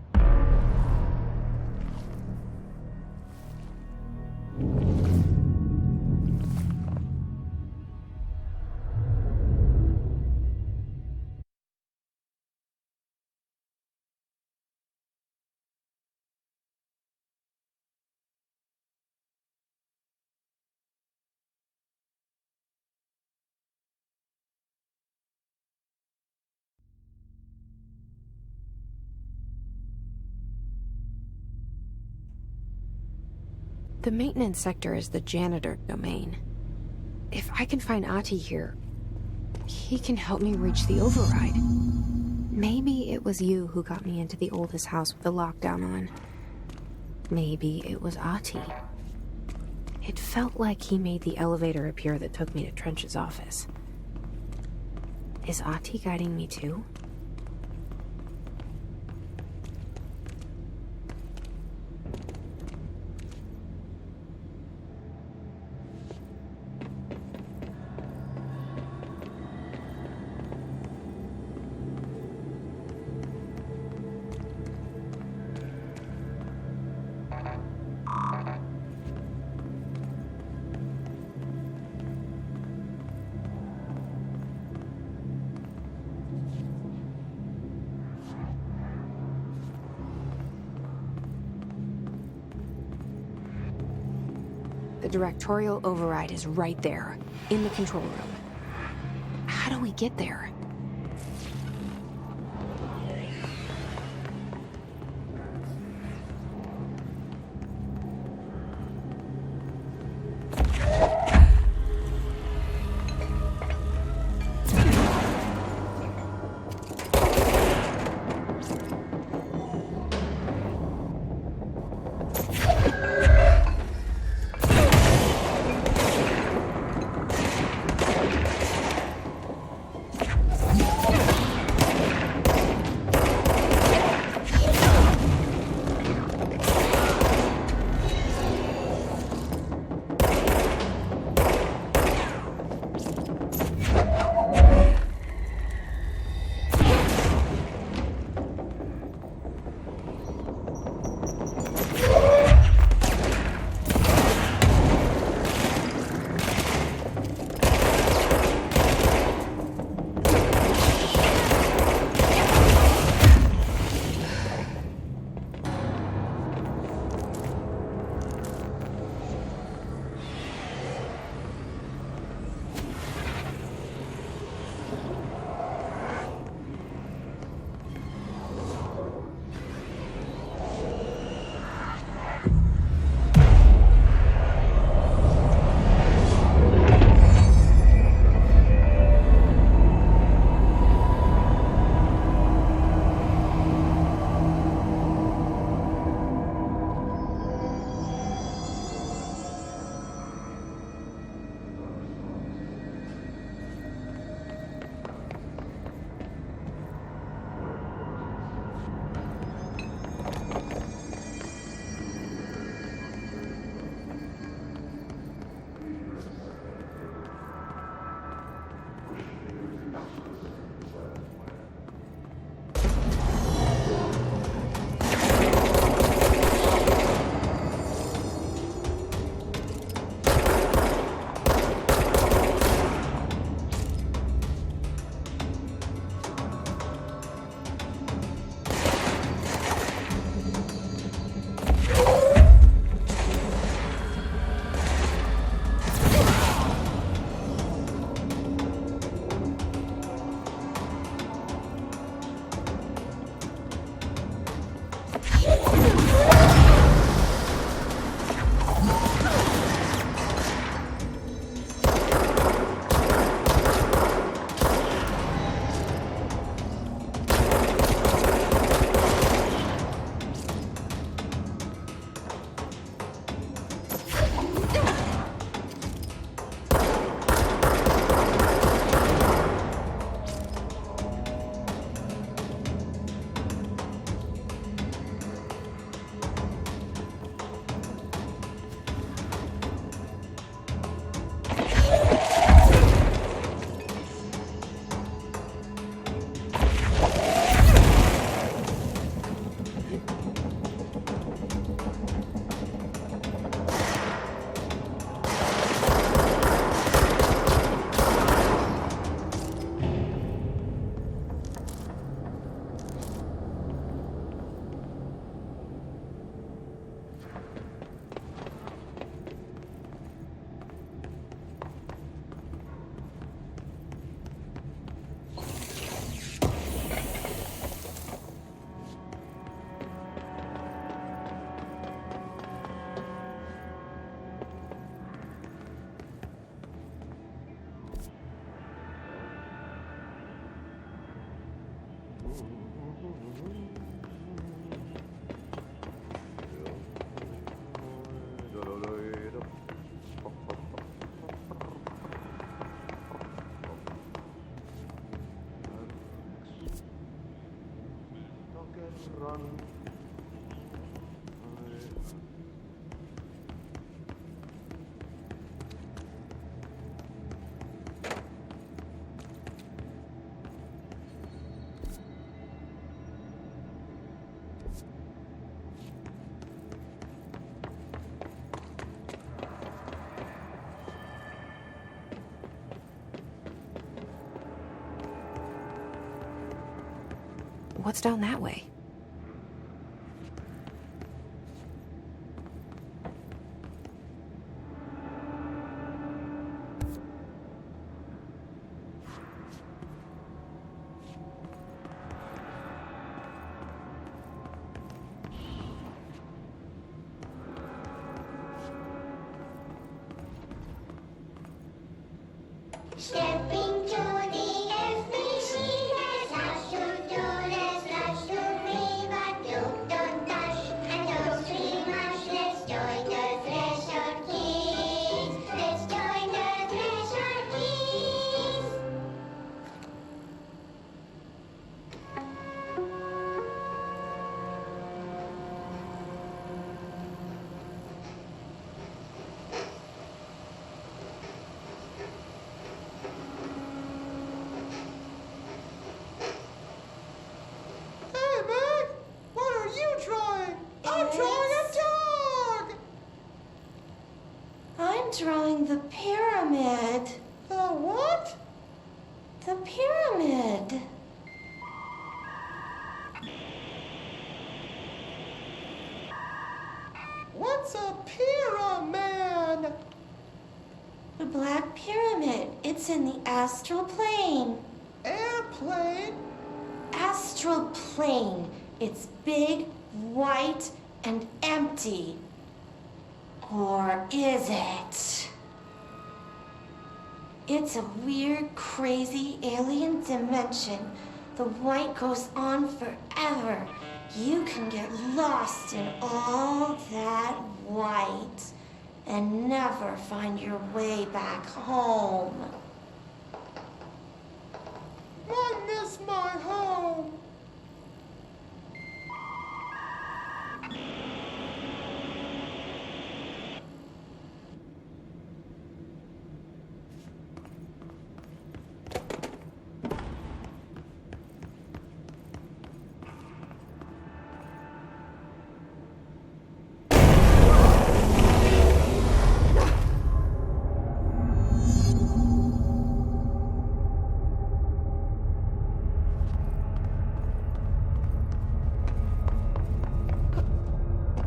The maintenance sector is the janitor domain. If I can find Ahti here, he can help me reach the override. Maybe it was you who got me into the oldest house with the lockdown on. Maybe it was Ahti. It felt like he made the elevator appear that took me to Trench's office. Is Ahti guiding me too? The directorial override is right there, in the control room. How do we get there? What's down that way? Stepping to the FBC, there's lots to do, there's lots to be, but don't dash and don't scream much. Let's join the Thresher Kids. Let's join the Thresher Kids. Hey, Meg! What are you drawing? I'm drawing a dog! I'm drawing the pyramid. The what? The pyramid. What's a pyramid? The Black Pyramid. It's in the astral plane. Airplane? Astral plane. It's big, white, and empty. Or is it? It's a weird, crazy alien dimension. The white goes on forever. You can get lost in all that white and never find your way back home. I miss my home.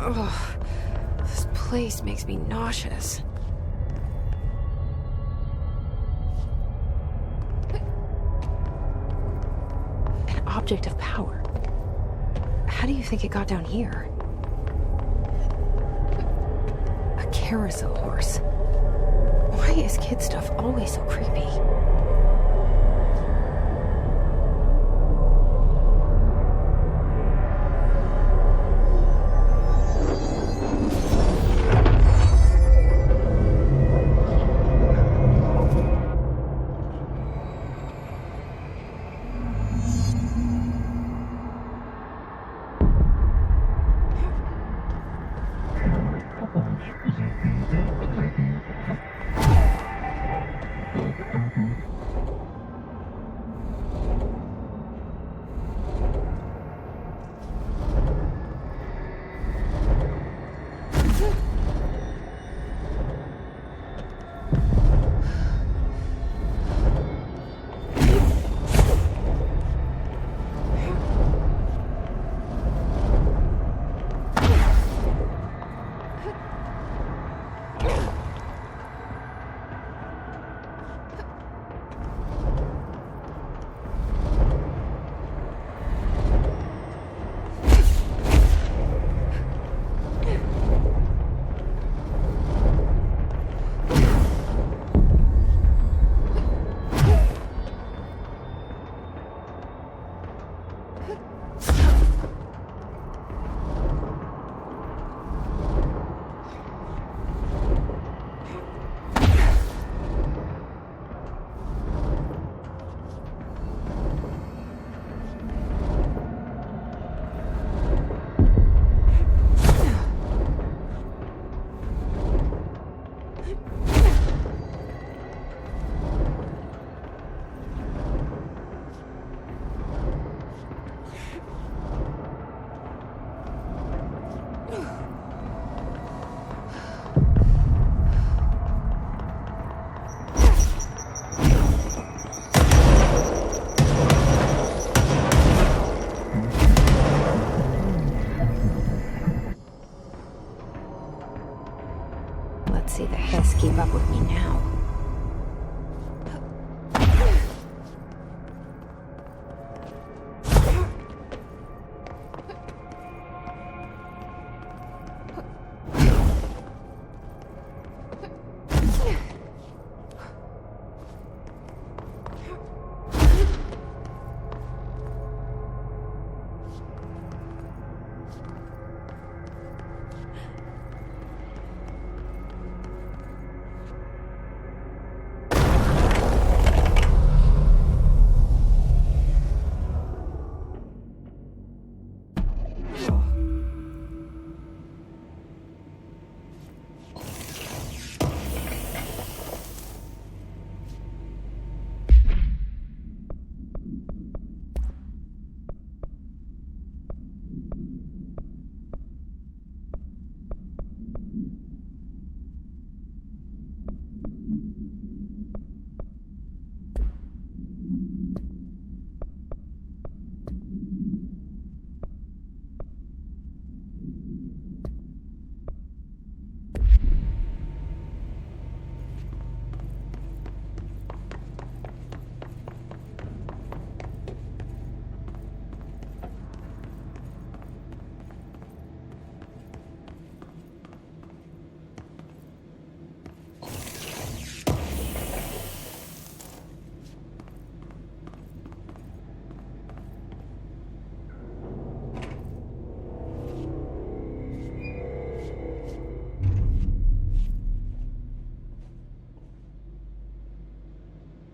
Ugh, this place makes me nauseous. An object of power. How do you think it got down here? A carousel horse. Why is kid stuff always so creepy? Let's see the Hiss keep up with me now.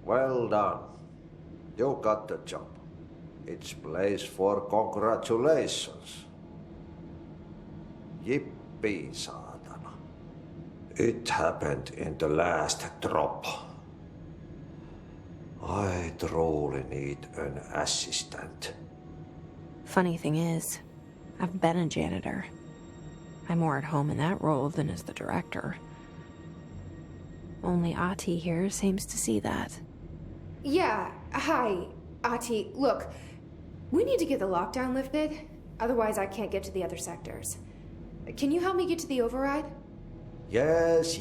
Well done. You got the job. It's place for congratulations. Yippee, saatana. It happened in the last drop. I truly need an assistant. Funny thing is, I've been a janitor. I'm more at home in that role than as the director. Only Ahti here seems to see that. Yeah, hi, Ahti. Look, we need to get the lockdown lifted. Otherwise, I can't get to the other sectors. Can you help me get to the override? Yes,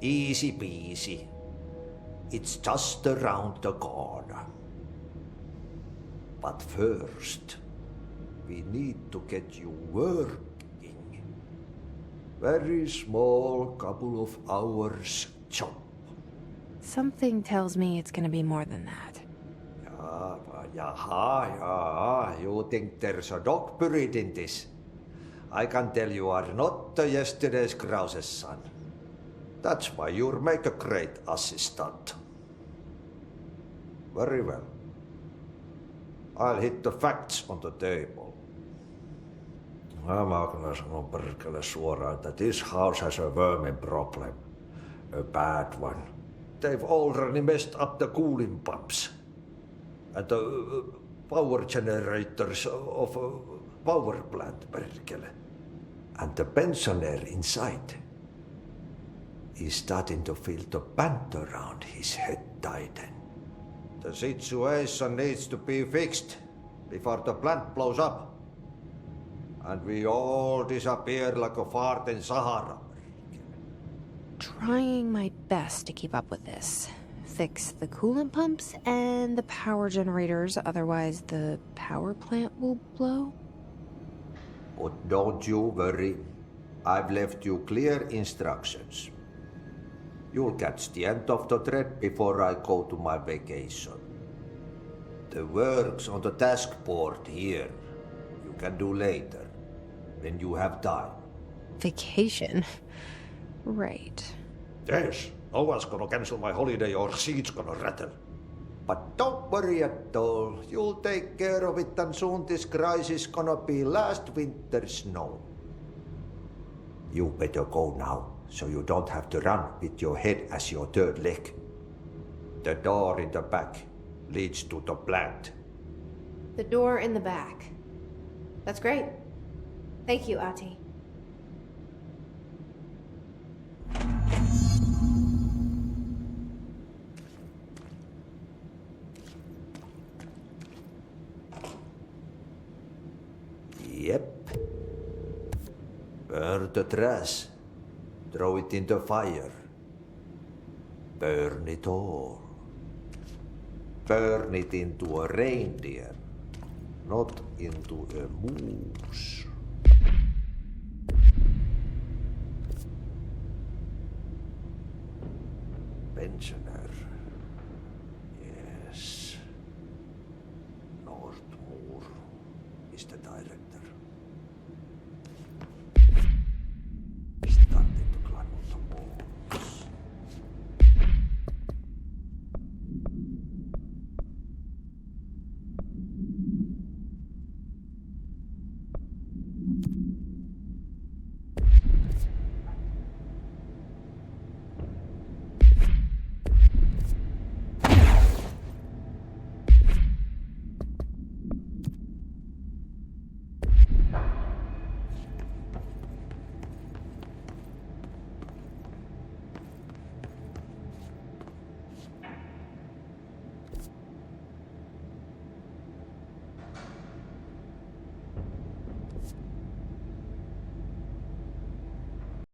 easy peasy. It's just around the corner. But first, we need to get you working. Very small, couple of hours job. Something tells me it's gonna be more than that. Yeah. You think there's a dog buried in this? I can tell you are not yesterday's Krause's son. That's why you'll make a great assistant. Very well. I'll hit the facts on the table. Mä kyllä sanon perkele suoraan, että this house has a vermin problem. A bad one. They've already messed up the cooling pumps. And the power generators of a power plant, perkele. And the pensioner inside is starting to feel the band around his head tighten. The situation needs to be fixed before the plant blows up. And we all disappear like a fart in Sahara. Trying my best to keep up with this. Fix the coolant pumps and the power generators, otherwise the power plant will blow. But don't you worry. I've left you clear instructions. You'll catch the end of the thread before I go to my vacation. The works on the task board here, you can do later, when you have time. Vacation? Right. Yes, no one's gonna cancel my holiday or seat's gonna rattle. But don't worry at all. You'll take care of it, and soon this crisis gonna be last winter's snow. You better go now, so you don't have to run with your head as your third leg. The door in the back leads to the plant. The door in the back. That's great. Thank you, Ati. Yep. Burn the trash. Throw it in the fire. Burn it all. Burn it into a reindeer, not into a moose. Pensioner. Yes. Northmoor is the director.